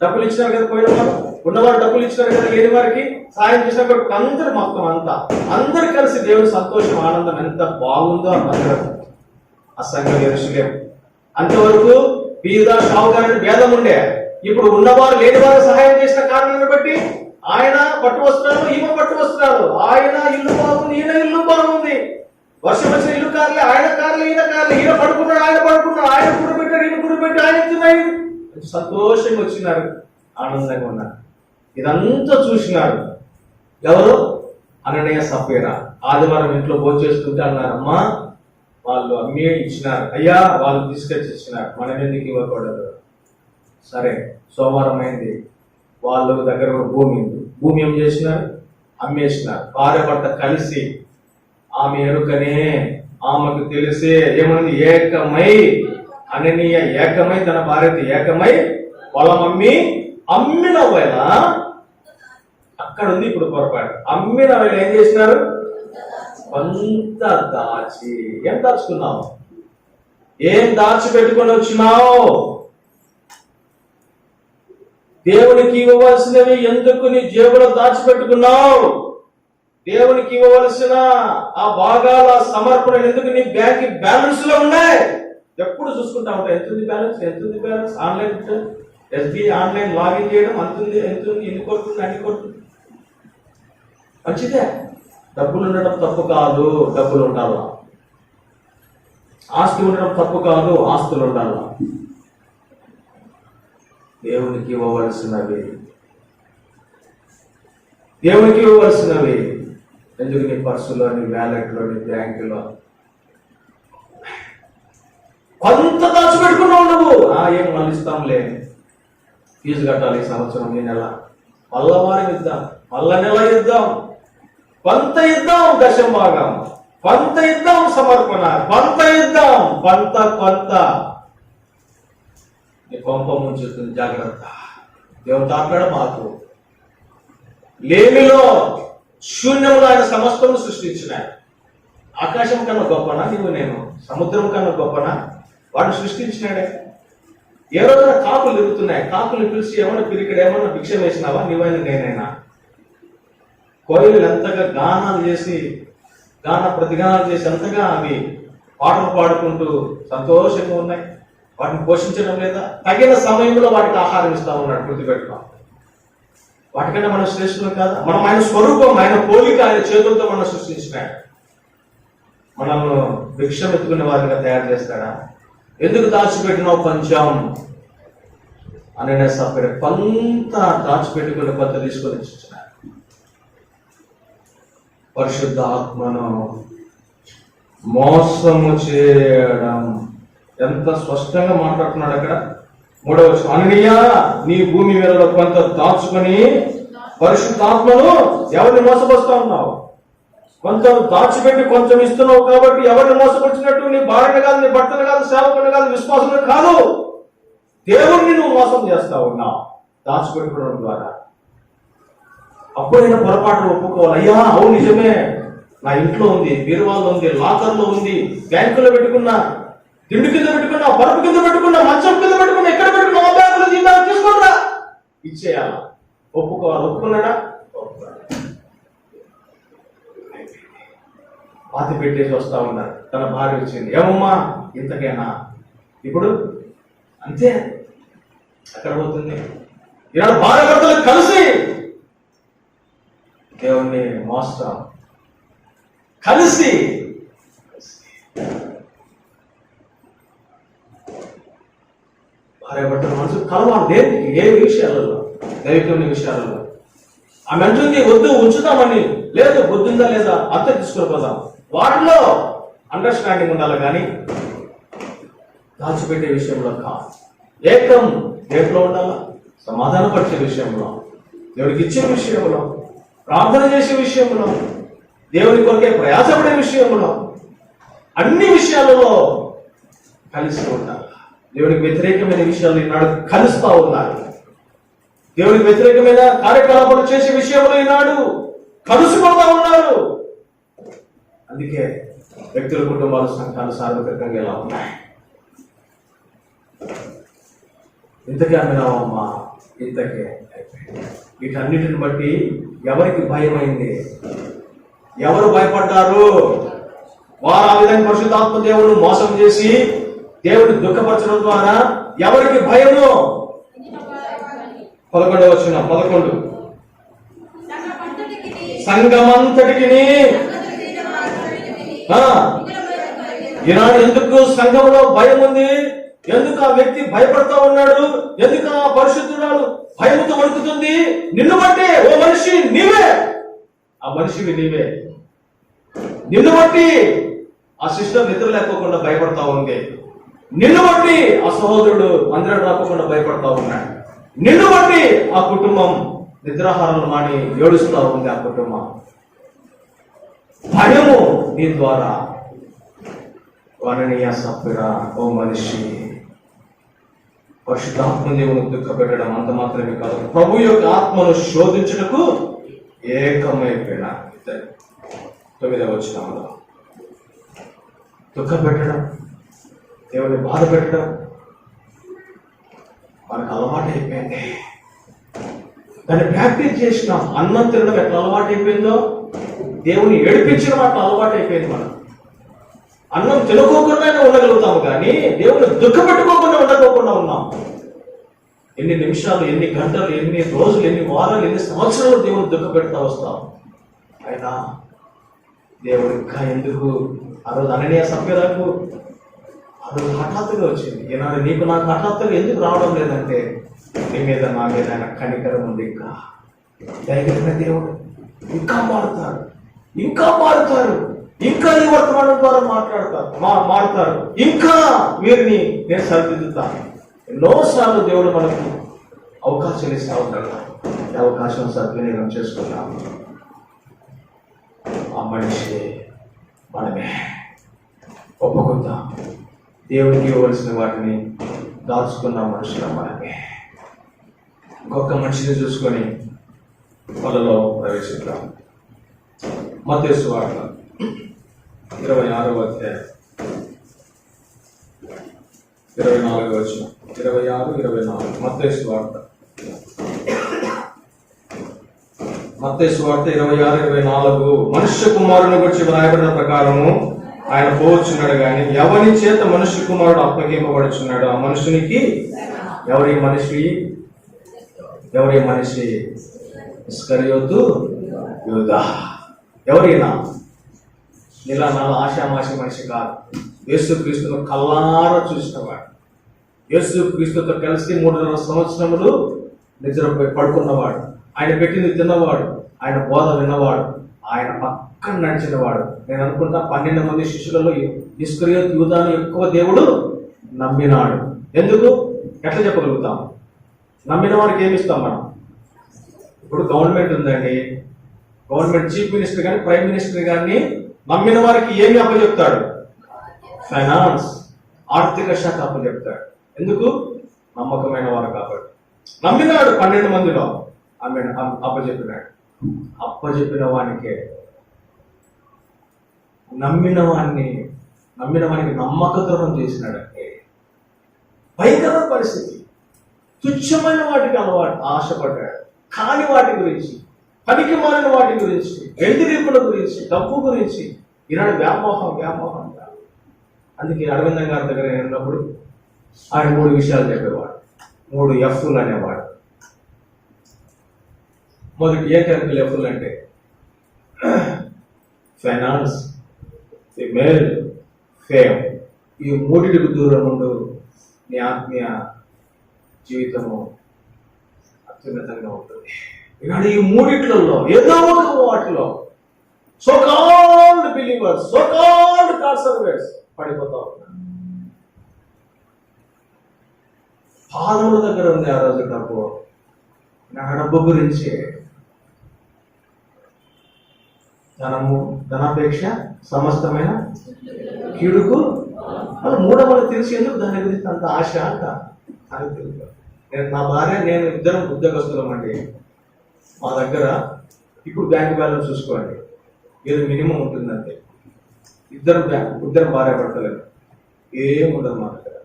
డబ్బులు ఇచ్చినారు కదా. పోయిన వారు ఉన్నవారు డబ్బులు ఇచ్చినారు కదా, లేని వారికి సాయం చేసినప్పుడు అందరు మొత్తం అంతా అందరు కలిసి దేవుని సంతోషం ఆనందం ఎంత బాగుందో అన్నారు. ఆ సంఘం యెరూషలేము అంతవరకు బీద షావుకారుని భేదం ఉండే. ఇప్పుడు ఉన్నవారు లేని వారు సహాయం చేసిన కారణాన్ని బట్టి ఆయన పట్టు వస్త్రాలు, ఈమె పట్టు వస్త్రాలు. ఆయన ఇల్లు బాగుంది, ఈయన ఇల్లు బాగుంది. వర్షం వచ్చిన ఇల్లు కార్లే, ఆయన కార్లే, ఈయన కార్లే. ఈయన పడుకున్నాడు, ఆయన పడుకున్నాడు. ఆయన కూడబెట్టాడు, ఈయన కూడబెట్టి ఆయన ఎత్తున్నాయి. సంతోషంగా వచ్చినారు, ఆనందంగా ఉన్నారు. ఇదంతా చూసినారు ఎవరు? అననీయ సఫీరా. ఆదివారం ఇంట్లో భోంచేస్తుంటే అన్నారు, అమ్మా వాళ్ళు అమ్మి ఇచ్చినారు, అయ్యా వాళ్ళు తీసుకొచ్చి ఇచ్చినారు, మనం ఎందుకు ఇవ్వకూడదు? సరే, సోమవారం అయింది, వాళ్ళ దగ్గర భూమి ఏం చేసినారు? అమ్మేసినారు. భార్య భర్త కలిసి ఆమె ఎరుకనే ఆమెకు తెలిసే ఏమన్నది? ఏకమై, అననీయ ఏకమై తన భార్యతో ఏకమై పొలం అమ్మిన వేళ అక్కడ ఉంది. ఇప్పుడు పొరపాటు. అమ్మిన వేళ ఏం చేసినారు? కొంత దాచి. ఏం దాచుకున్నావు? ఏం దాచిపెట్టుకొని వచ్చినావు? దేవునికి ఇవ్వవలసినవి ఎందుకు నీ జేబులో దాచిపెట్టుకున్నావు? దేవునికి ఇవ్వవలసిన ఆ భాగాల సమర్పణ ఎందుకు నీ బ్యాంక్ బ్యాలెన్స్ లో ఉన్నాయి? ఎప్పుడు చూసుకుంటా ఉంటాయి, ఎంతుంది balance. Online SBI online login చేయడం, ఎంతుంది, ఇన్ని కొడుతుంది, అన్ని కొడుతుంది. మంచిదే, డబ్బులు ఉండడం తప్పు కాదు, డబ్బులు ఉండాలా. ఆస్తి ఉండడం తప్పు కాదు, ఆస్తులు ఉండాలా. దేవునికి ఇవ్వవలసినవి ఎందుకు నీ పర్సులో, నీ వ్యాలెట్లో, నీ బ్యాంకులో కొంత దాచిపెట్టుకున్నావు నువ్వు. ఏం మళ్ళీ ఇస్తాంలే, ఫీజు కట్టాలి ఈ సంవత్సరం, ఈ నెల, మళ్ళా వారం ఇద్దాం, మళ్ళా నెల ఇద్దాం, కొంత ఇద్దాం దశం భాగం, కొంత ఇద్దాం సమర్పణ, కొంత ఇద్దాం, కొంత నీ కొంప ముంచుతుంది. జాగ్రత్త. దేవుడు తాకాడు మాకు. లేమిలో, శూన్యంలో ఆయన సమస్తము సృష్టించినాడు. ఆకాశం కన్నా గొప్పనా నువ్వు నేను? సముద్రం కన్నా గొప్పనా? వాడు సృష్టించినాడే. ఏ రోజున కాకులు తిరుగుతున్నాయి, కాకులు పిలిచి ఏమన్నా పిరికడు, ఏమన్నా భిక్ష వేసినావా నీవైనా నేనైనా? కోయిలు ఎంతగా గానాలు చేసి, ప్రతిగానాలు చేసి ఎంతగా అవి పాటలు పాడుకుంటూ సంతోషంగా ఉన్నాయి. వాటిని పోషించడం లేదా? తగిన సమయంలో వాటికి ఆహారం ఇస్తా ఉన్నాడు. గుర్తుపెట్టుకో. వాటికన్నా మనం శ్రేష్ఠులు కాదా? మనం ఆయన స్వరూపం, ఆయన పోలిక, ఆయన చేతులతో మనం సృష్టించినాడు. మనల్ని భిక్షం ఎత్తుకునే వారిగా తయారు చేస్తాడా? ఎందుకు దాచిపెట్టినావు కొంచెం? అననీయ సఫీరా కొంత దాచిపెట్టుకుని కొంత తీసుకొని ఇచ్చినాడు. పరిశుద్ధ ఆత్మను మోసము చేయడం ఎంత స్పష్టంగా మాట్లాడుతున్నాడు అక్కడ. 3వ వచనం, అననీయ నీ భూమి మీద కొంత దాచుకొని పరిశుద్ధాత్మను ఎవరిని మోసపరుస్తా ఉన్నావు? కొంచెం దాచిపెట్టి కొంచెం ఇస్తున్నావు కాబట్టి ఎవరిని మోసపరిచినట్టు? నీ భార్యను కాదు, నీ భర్తను కాదు, సేవకుని కాదు, విశ్వాసులు కాదు, దేవుణ్ణి నువ్వు మోసం చేస్తా ఉన్నావు దాచిపెట్టుకోవడం ద్వారా. అప్పుడైనా పొరపాటు ఒప్పుకోవాలి. అయ్యా అవును నిజమే, నా ఇంట్లో ఉంది, బీరువాలో ఉంది, లాకర్లో ఉంది, బ్యాంకులో పెట్టుకున్నా, తిండి కింద పెట్టుకున్నా, పరుపు కింద పెట్టుకున్నా, మంచం కింద పెట్టుకున్నా, ఎక్కడ పెట్టుకున్నా, ఆ బ్యాంకులో తీసుకున్నా ఇచ్చేయాలా? ఒప్పుకోవాలి. ఒప్పుకున్నాడా? పాతి పెట్టేసి వస్తా ఉన్నారు. తన భార్య వచ్చింది, ఏమమ్మా ఇంతకేనా? ఇప్పుడు అంతే. అక్కడ పోతుంది. ఇలా భార్య భర్తలు కలిసి దేవుణ్ణి మోస్తాం, కలిసి కలవాలి దేనికి? ఏ విషయాలలో? దైవికమైన విషయాలలో. ఆమె అంటుంది వద్దు ఉంచుతామని. లేదు, బుద్ధిందా లేదా అర్థం తీసుకుని పోదాం. వాటిలో అండర్స్టాండింగ్ ఉండాలి, కానీ దాచిపెట్టే విషయంలో కాదు. ఏకం దేంట్లో ఉండాలా? సమాధానపరిచే విషయంలో, దేవుడికి ఇచ్చే విషయంలో, ప్రార్థన చేసే విషయంలో, దేవుని కొరకే ప్రయాసపడే విషయంలో, అన్ని విషయాలలో కలిసి ఉండాలి. దేవునికి వ్యతిరేకమైన విషయాలు ఈనాడు కలుస్తూ ఉన్నారు. దేవునికి వ్యతిరేకమైన కార్యకలాపాలు చేసే విషయంలో ఈనాడు కలుసుకుంటా ఉన్నారు. అందుకే వ్యక్తుల, కుటుంబాలు, సంఘాలు సార్వత్రికంగా ఎలా ఉన్నాయి? ఇంతకే అమ్మినావమ్మా, ఇంతకే అయిపోయింది. వీటన్నిటిని బట్టి ఎవరికి భయమైంది? ఎవరు భయపడ్డారు? వారు ఆ విధంగా పరిశుద్ధాత్మ దేవుడు మోసం చేసి దేవుడిని దుఃఖపరచడం ద్వారా ఎవరికి భయము? 11వ వచనం 11. సంఘమంతటికి ఈనాడు ఎందుకు సంఘంలో భయం ఉంది? ఎందుకు ఆ వ్యక్తి భయపడతా ఉన్నాడు? ఎందుకు ఆ పరిశుద్ధురాలు భయముతో వణుకుతుంది? నిన్ను బట్టి ఓ మనిషి నీవే, ఆ మనిషివి నీవే. నిన్ను బట్టి ఆ సిస్టర్ నిద్ర లేకోకుండా భయపడతా ఉంది. నిన్ను బట్టి ఆ సహోదరుడు మందిరం రాకుండా భయపడతా ఉన్నాడు. నిన్ను బట్టి ఆ కుటుంబం నిద్రాహారాలు మాని ఏడుస్తూ ఉంది. ఆ కుటుంబం భయము నీ ద్వారా వారిని సభ్యుడా ఓ మనిషి. పరిశుద్ధాత్మ దేవుని దుఃఖపెట్టడం అంత మాత్రమే కాదు, ప్రభు యొక్క ఆత్మను శోధించుటకు ఏకమైపోయినా. 9వ వచనంలో దుఃఖపెట్టడం, దేవుని బాధ పెట్టడం మనకు అలవాటు అయిపోయింది. దాన్ని ప్రాక్టీస్ చేసినాం. అన్నం తినడం ఎట్లా అలవాటు అయిపోయిందో, దేవుని ఏడిపించడం అట్లా అలవాటు అయిపోయింది. మనం అన్నం తినుకోకుండానే ఉండగలుగుతాము, కానీ దేవుని దుఃఖపెట్టుకోకుండా ఉండకోకుండా ఉన్నాం. ఎన్ని నిమిషాలు, ఎన్ని గంటలు, ఎన్ని రోజులు, ఎన్ని వారాలు, ఎన్ని సంవత్సరాలు దేవుని దుఃఖపెడతా వస్తాం. అయినా దేవుడు ఇంకా ఎందుకు? ఆ రోజు అననీయ సభ్యులకు ఆ రోజు హఠాత్తుగా వచ్చింది. ఈనాడు నీకు నాకు హఠాత్తుగా ఎందుకు రావడం లేదంటే, నీ మీద నా మీద ఆయన కనికరం ఉంది. ఇంకా దైవిక దేవుడు ఇంకా మారుతారు, ఇంకా మారుతారు, ఇంకా ఈ వర్తమానం ద్వారా మారుతారు. ఇంకా వీరిని నేను సరిదిద్దుతాను. ఎన్నోసార్లు దేవుడు మనకు అవకాశం ఇస్తా ఉంటాడు. ఈ అవకాశం సద్వినియోగం చేసుకున్నాము. ఆ మనిషి మనమే. ఒప్పుకుందాం, దేవునికి ఇవ్వవలసిన వాటిని దాచుకున్న మనుషులు మనమే. ఇంకొక మనిషిని చూసుకొని వాళ్ళలో ప్రవేశిద్దాం. మత్తయి సువార్త 26వ అధ్యాయం 24వ వచనం. 26, 24. మత్తయి సువార్త 26, 24. మనుష్య కుమారుని గురించి వ్రాయబడిన ప్రకారము ఆయన పోవచ్చున్నాడు, కానీ ఎవరి చేత మనుష్య కుమారుడు అప్పగింపబడుచున్నాడు ఆ మనుషునికి ఎవరి మనిషి? ఇస్కరియోతు యూదా. ఎవరైనా ఇలా నా ఆశామాషి మనిషి కాదు. యేసుక్రీస్తును కల్లారా చూసినవాడు, యేసుక్రీస్తుతో కలిసి 3.5 సంవత్సరములు నిద్రపోయి పడుకున్నవాడు, ఆయన పెట్టింది తిన్నవాడు, ఆయన బోధ విన్నవాడు, ఆయన పక్కన నడిచినవాడు. నేను అనుకుంటా 12 మంది శిష్యులలో ఇస్కరియోతు యూదాను ఎక్కువ దేవుడు నమ్మినాడు. ఎందుకు? ఎట్లా చెప్పగలుగుతాం? నమ్మిన వారికి ఏమి ఇస్తాం మనం? ఇప్పుడు గవర్నమెంట్ ఉందండి, గవర్నమెంట్ చీఫ్ మినిస్టర్ కానీ ప్రైమ్ మినిస్టర్ కానీ నమ్మిన వారికి ఏమి అప్పచెప్తాడు? ఫైనాన్స్, ఆర్థిక శాఖ అప్పచెప్తాడు. ఎందుకు? నమ్మకమైన వారు కాబట్టి. నమ్మినాడు 12 మందిలో ఆమె అప్పచెప్పినాడు. అప్పచెప్పిన వానికే, నమ్మిన వానికి నమ్మకద్రోహం చేసినాడంటే భయంకర పరిస్థితి. తుచ్చమైన వాటికి ఆశపడ్డాడు, కాని వాటి గురించి, పనికి మాలిన వాటి గురించి, వెండిరీపుల గురించి, డబ్బు గురించి ఈనాడు వ్యామోహం. అందుకే అరవిందం గారి దగ్గర నేను ఉన్నప్పుడు ఆయన 3 విషయాలు చెప్పేవాడు, 3 ఎఫ్లు అనేవాడు. మొదటి ఏకంకులు ఎఫ్లు అంటే ఫైనాన్స్, ఫిమేల్, ఫేమ్. ఈ 3టికి దూరం ఉండు, నీ ఆత్మీయ జీవితము అత్యున్నతంగా ఉంటుంది. ఈనాడు ఈ మూడిట్లలో ఏదో ఒక వాటిలో so called believers, so called conservatives పడిపోతా ఉన్నారు. పాదముల దగ్గర ఉంది ఆ రోజు డబ్బు. నా డబ్బు గురించి ధనము, ధనాపేక్ష సమస్తమైన కీడుకు. వాళ్ళు మూడవలు తెలిసి ఎందుకు దాని గురించి అంత ఆశ అంట అని తెలుసు. నా భార్య నేను ఇద్దరం ఉద్యోగస్తులం అండి. మా దగ్గర ఇప్పుడు బ్యాంక్ బ్యాలెన్స్ చూసుకోండి, ఏదో మినిమం ఉంటుందంటే ఇద్దరు భార్య పడతలేదు, ఏం ఉండదు మా దగ్గర.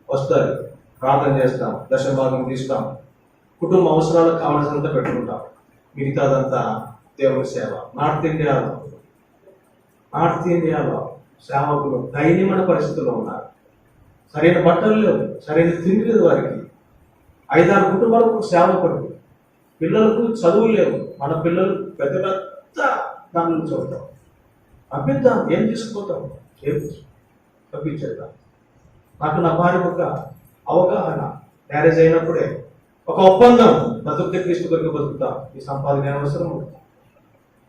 వస్తారు, ప్రార్థన చేస్తాం, దశభాగం తీస్తాం, కుటుంబ అవసరాలకు కావాల్సినంత పెట్టుకుంటాం, మిగతాదంతా దేవుని సేవ. నార్త్ ఇండియాలో సేవకులు దైన్యమైన పరిస్థితుల్లో ఉన్నారు. సరైన బట్టలు లేవు, సరైన తిండి లేదు వారికి. 5-6 కుటుంబాలకు సేవకుడు, పిల్లలకు చదువు లేవు. మన పిల్లలు పెద్ద పెద్ద దానిలో చదువుతాం, పంపిద్దాం, ఏం తీసుకుపోతాం, ఏం పంపించేద్దాం. నాకు నా భార్య ఒక అవగాహన, మ్యారేజ్ అయినప్పుడే ఒక ఒప్పందం, బతుకు క్రీస్తు కొరకు బతుకుతాం, ఈ సంపాదన అవసరం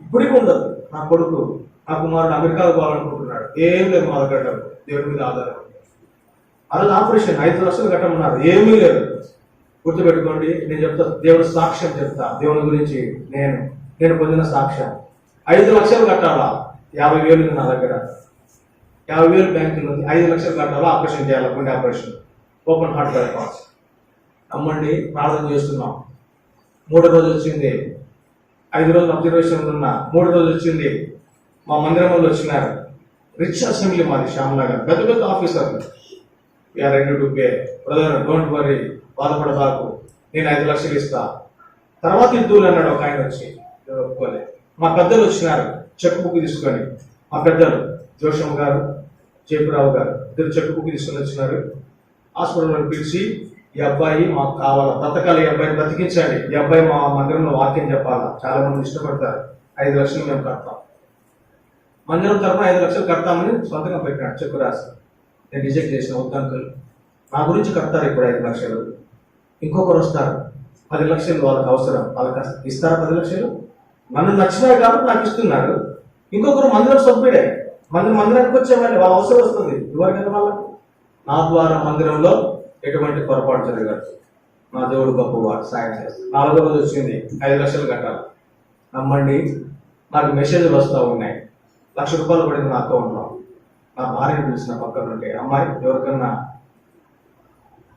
ఇప్పటికీ ఉండదు. నా కొడుకు, నా కుమారుడు అమెరికాకు పోవాలనుకుంటున్నాడు, ఏం లేదు మా దగ్గర, దేవుడి మీద ఆధారం. ఆ రోజు ఆపరేషన్ 5 లక్షలు కట్టమన్నారు, ఏమీ లేదు. గుర్తుపెట్టుకోండి, నేను చెప్తా, దేవుడి సాక్ష్యం చెప్తా, దేవుని గురించి నేను పొందిన సాక్ష్యం. 5 లక్షలు కట్టాలా, 50,000 నా దగ్గర, 50,000 బ్యాంకులు ఉంది, 5 లక్షలు కట్టాలా, ఆపరేషన్ చేయాలి, గుండె ఆపరేషన్, ఓపెన్ హార్ట్ బైపాస్. అమ్మండి, ప్రార్థన చేస్తున్నాం. 3వ రోజు వచ్చింది, 5 రోజులు అబ్జర్వేషన్ ఉన్నా, 3వ రోజు వచ్చింది. మా మందిరం వాళ్ళు వచ్చినారు, రిచ్ అసెంబ్లీ మాది, శ్యామ్నగర్, పెద్ద పెద్ద ఆఫీసర్లు. We are ready to pay, brother don't worry, బాధపడబాకు, నేను 5 లక్షలు ఇస్తా, తర్వాత ఇద్దులు అన్నాడు ఒక ఆయన వచ్చి. ఒప్పుకోలే. మా పెద్దలు వచ్చినారు, చెక్ బుక్ తీసుకొని. మా పెద్దలు జోషం గారు, జయపురావు గారు ఇద్దరు చెక్ బుక్ తీసుకొని వచ్చినారు. హాస్పిటల్లో పిలిచి, ఈ అబ్బాయి మాకు కావాలా, బ్రతకాలి, ఈ అబ్బాయిని బ్రతికించండి, ఈ అబ్బాయి మా మందిరంలో వాక్యం చెప్పాలా, చాలా మంది ఇష్టపడతారు, 5 లక్షలు మేము కడతాం, మందిరం తరఫున 5 లక్షలు కడతామని సొంతంగా పెట్టినాడు, చెక్ రాసి. నేను రిజెక్ట్ చేసిన, వద్దంకులు, నా గురించి కడతారు ఇప్పుడు 5 లక్షలు, ఇంకొకరు వస్తారు 10 లక్షలు, వాళ్ళకి అవసరం, వాళ్ళకి ఇస్తారా 10 లక్షలు? నన్ను నచ్చినాయి కాబట్టి నాకు ఇస్తున్నారు. ఇంకొకరు మందిరం సభ్యుడే, మందిరానికి వచ్చే వాళ్ళ అవసరం వస్తుంది, ఎవరికైనా వాళ్ళకు. నా ద్వారా మందిరంలో ఎటువంటి పొరపాటు జరగదు. నా దేవుడు గొప్పవాడు, సాయం చేస్తాడు. 4వ రోజు వచ్చింది, 5 లక్షలు కట్టాలి. నమ్మండి, నాకు మెసేజ్లు వస్తూ ఉన్నాయి, ₹1,00,000 పడింది నా అకౌంట్లో. నా భార్యను పిలిచిన పక్కన ఉంటే, అమ్మాయి ఎవరికన్నా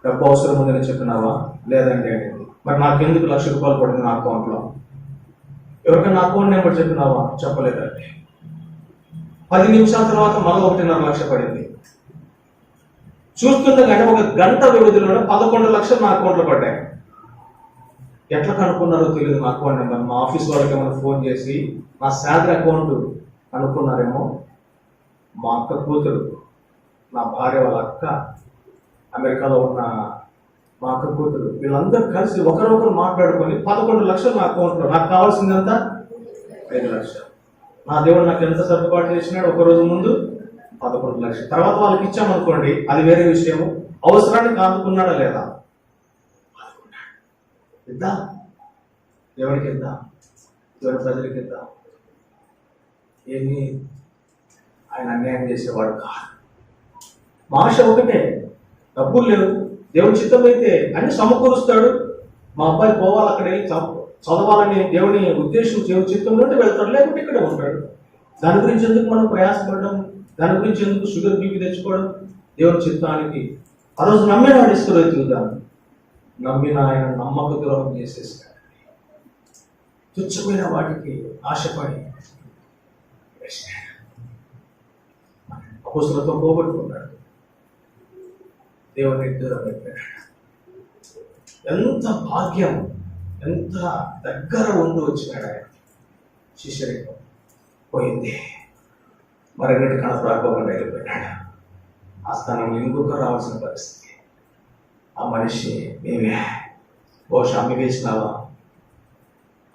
డబ్బు అవసరం ఉందని చెప్పినావా? లేదండి అనేది. మరి నాకెందుకు ₹1,00,000 పడింది నా అకౌంట్లో? ఎవరికైనా అకౌంట్ నెంబర్ చెప్పినావా? చెప్పలేదండి. 10 నిమిషాల తర్వాత మరో 1.5 లక్ష పడింది. చూస్తుండగానే ఒక గంట వ్యవధిలోనే 11 లక్షలు నా అకౌంట్లో పడ్డాయి. ఎట్లా కనుక్కున్నారో తెలియదు నా అకౌంట్ నెంబర్. మా ఆఫీస్ వాళ్ళకి ఏమైనా ఫోన్ చేసి నా శాలరీ అకౌంట్ అనుకున్నారేమో. మా అక్క కూతురు, నా భార్య వాళ్ళ అక్క, అమెరికాలో ఉన్న మా అక్క కూతురు, వీళ్ళందరూ కలిసి ఒకరొకరు మాట్లాడుకొని 11 లక్షలు నా అకౌంట్లో. నాకు కావాల్సిందంతా 5 లక్షలు. నా దేవుడు నాకు ఎంత సర్దుబాటు చేసినాడు, ఒక రోజు ముందు 11 లక్షలు. తర్వాత వాళ్ళకి ఇచ్చామనుకోండి, అది వేరే విషయము. అవసరానికి ఆదుకున్నాడా లేదా? ఇద్దాం, దేవుడికి ఇద్దాం, దేవుడి ప్రజలకి ఇద్దాం. ఏమి ఆయన అన్యాయం చేసేవాడు కాదు. మా ఆశ ఒకటే, డబ్బులు లేవు, దేవుడి చిత్తం అయితే అన్ని సమకూరుస్తాడు. మా అబ్బాయి పోవాలి, అక్కడ వెళ్ళి చదవాలని దేవుని ఉద్దేశం, దేవుడి చిత్తం నుండి వెళ్తాడు, లేకుంటే ఇక్కడే ఉంటాడు. దాని గురించి ఎందుకు మనం ప్రయాసపడడం? దాని గురించి ఎందుకు షుగర్ బీపీ తెచ్చుకోవడం? దేవుని చిత్తానికి ఆ రోజు నమ్మినాడు ఇస్కరియోతు దాన్ని. నమ్మిన ఆయన నమ్మక ద్రోహం చేసేసాడు. తుచ్చమైన వాటికి ఆశపడి అపోస్తులతో పోగొట్టుకున్నాడు, దేవుని దూరం పెట్టాడు. ఎంత భాగ్యం, ఎంత దగ్గర ఉంటూ వచ్చినాడు ఆయన. శిష్యరికం పోయింది, మరెన్నటి కనపడకుండా వెళ్ళిపోయినాడు. ఆ స్థానంలో ఇంకొక రావాల్సిన పరిస్థితి. ఆ మనిషి మేమే. బహుశా అమ్మి వేసినావా?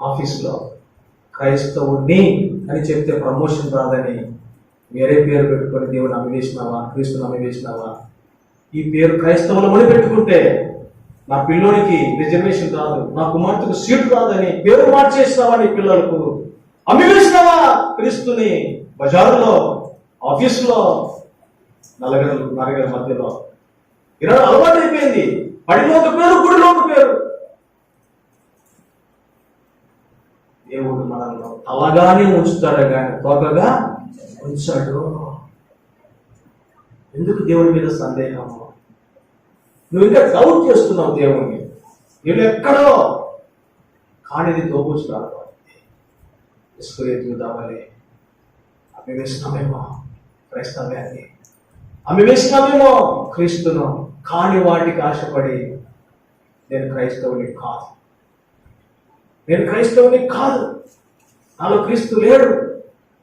ఆఫీసులో క్రైస్తవుడిని అని చెప్తే ప్రమోషన్ రాదని వేరే పేరు పెట్టుకొని దేవుని అమ్మి వేసినావా, క్రీస్తుని అమ్మి వేసినావా? ఈ పేరు క్రైస్తవులమని పెట్టుకుంటే నా పిల్లోనికి రిజర్వేషన్ రాదు, నా కుమార్తెకు సీటు రాదని పేరు మార్చేసినావా నీ పిల్లలకు? అమ్మివేసినావా క్రీస్తుని బజారులో, ఆఫీసులో, నలుగురి మధ్యలో? ఈరోజు అలవాటు అయిపోయింది. పడిలో ఒక పేరు, గుడిలో ఒక పేరు. దేవుడు మనల్ని తలగానే ఉంచుతాడు కానీ తోకగా ఉంచాడు. ఎందుకు దేవుని మీద సందేహము? నువ్వు ఇంకా డౌట్ చేస్తున్నావు దేవుణ్ణి. వీళ్ళు ఎక్కడో కానిది తోపుచున్నారు. ఇసుకురేతుదామని అమ్మి వేసినామేమో క్రైస్తవ్యాన్ని, అమ్మి వేసినామేమో క్రీస్తును. కాని వాటికి ఆశపడి నేను క్రైస్తవుని కాదు, నేను క్రైస్తవుని కాదు, నాలో క్రీస్తు లేడు,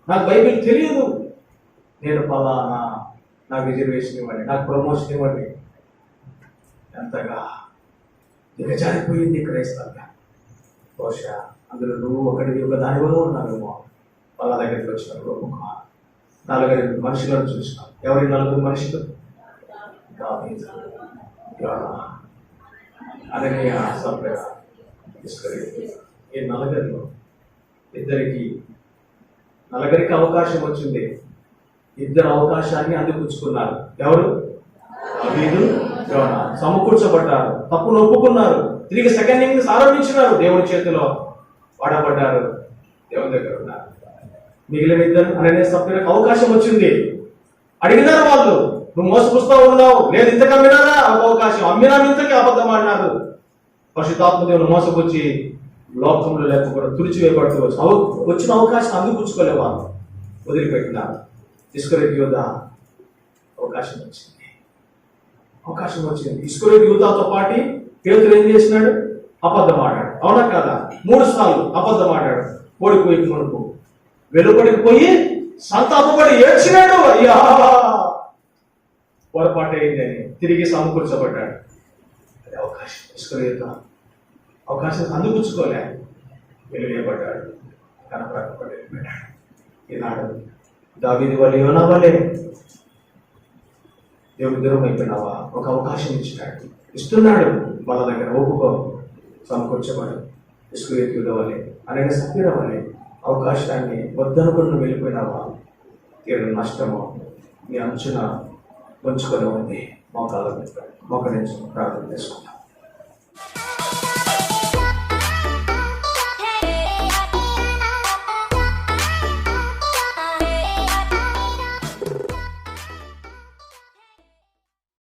నాకు బైబిల్ తెలియదు, నేను పలానా, నాకు రిజర్వేషన్ ఇవ్వండి, నాకు ప్రమోషన్ ఇవ్వండి. ఎంతగా దిగజారిపోయింది క్రైస్తవ్యం. బహుశా అందులో నువ్వు ఒకటి ఒక దానిలో ఉన్నావేమో. వాళ్ళ దగ్గరికి వచ్చినప్పుడు ఒక 4 మనుషులను చూసినావు. ఎవరి 4 మనుషులు? దావీదు, యోనా, అననీయ, సప్రెయ, ఇస్కరియోతు. ఈ 4లో నలుగురికి అవకాశం వచ్చింది. 2 అవకాశాన్ని అందిపుచ్చుకున్నారు. ఎవరు? దావీదు, యోనా. సమకూర్చబడ్డారు, తప్పును ఒప్పుకున్నారు, తిరిగి సెకండ్ ఇన్నింగ్స్ ఆరంభించినారు, దేవుని చేతిలో వాడబడ్డారు, దేవుని దగ్గర ఉన్నారు. మిగిలిన 2 అననీయ, సప్రెయకు అవకాశం వచ్చింది. అడిగినారు వాళ్ళు, నువ్వు మోసపుస్తూ ఉన్నావు, లేదు ఇంతకు అమ్మినారా? ఒక అవకాశం. అమ్మినా ఇంతకి అబద్ధం ఆడినారు. పరిశుద్ధాత్మ దేవుని మోసపుచ్చి లోకంలో లేకపోవడం తుడిచివేయబడుతూ వచ్చిన అవకాశం అందిపుచ్చుకోలే వాళ్ళు, వదిలిపెట్టినారు. ఇస్కరియోతు యూదా అవకాశం వచ్చింది. ఇస్కరియోతు యూదాతో పాటు పేతురు ఏం చేసినాడు? అబద్ధం ఆడాడు. అవునా కాదా? 3 సార్లు అబద్ధం ఆడాడు. ఓడిపోయి మనకు వెలుబడికి పోయి సంతాపపడి ఏడ్చినాడు. అయ్యా పొరపాటు అయిందని తిరిగి సమకూర్చబడ్డాడు. అది అవకాశం. ఇస్కరియోతు అవకాశం అందిపుచ్చుకోలే, వెలువేయబడ్డాడు, కనపడకపోయాడు. ఈనాడు దావీదు వలె, యోనా వలె దేవుని దూరం అయిపోయినావా? ఒక అవకాశం ఇస్తున్నాడు వాళ్ళ దగ్గర. ఒప్పుకో, సమకూర్చబడు. ఇస్కరియోతు యూదా వలె, అనగా సప్రెయ వలె అవకాశాన్ని వద్దనుకుని వెళ్ళిపోయినావా? తీరు నష్టము నీ అంచున ఉంచుకొని ఉంది. మోకాళ్ళ మీద మోకరించి ప్రార్థన చేసుకుంటాం.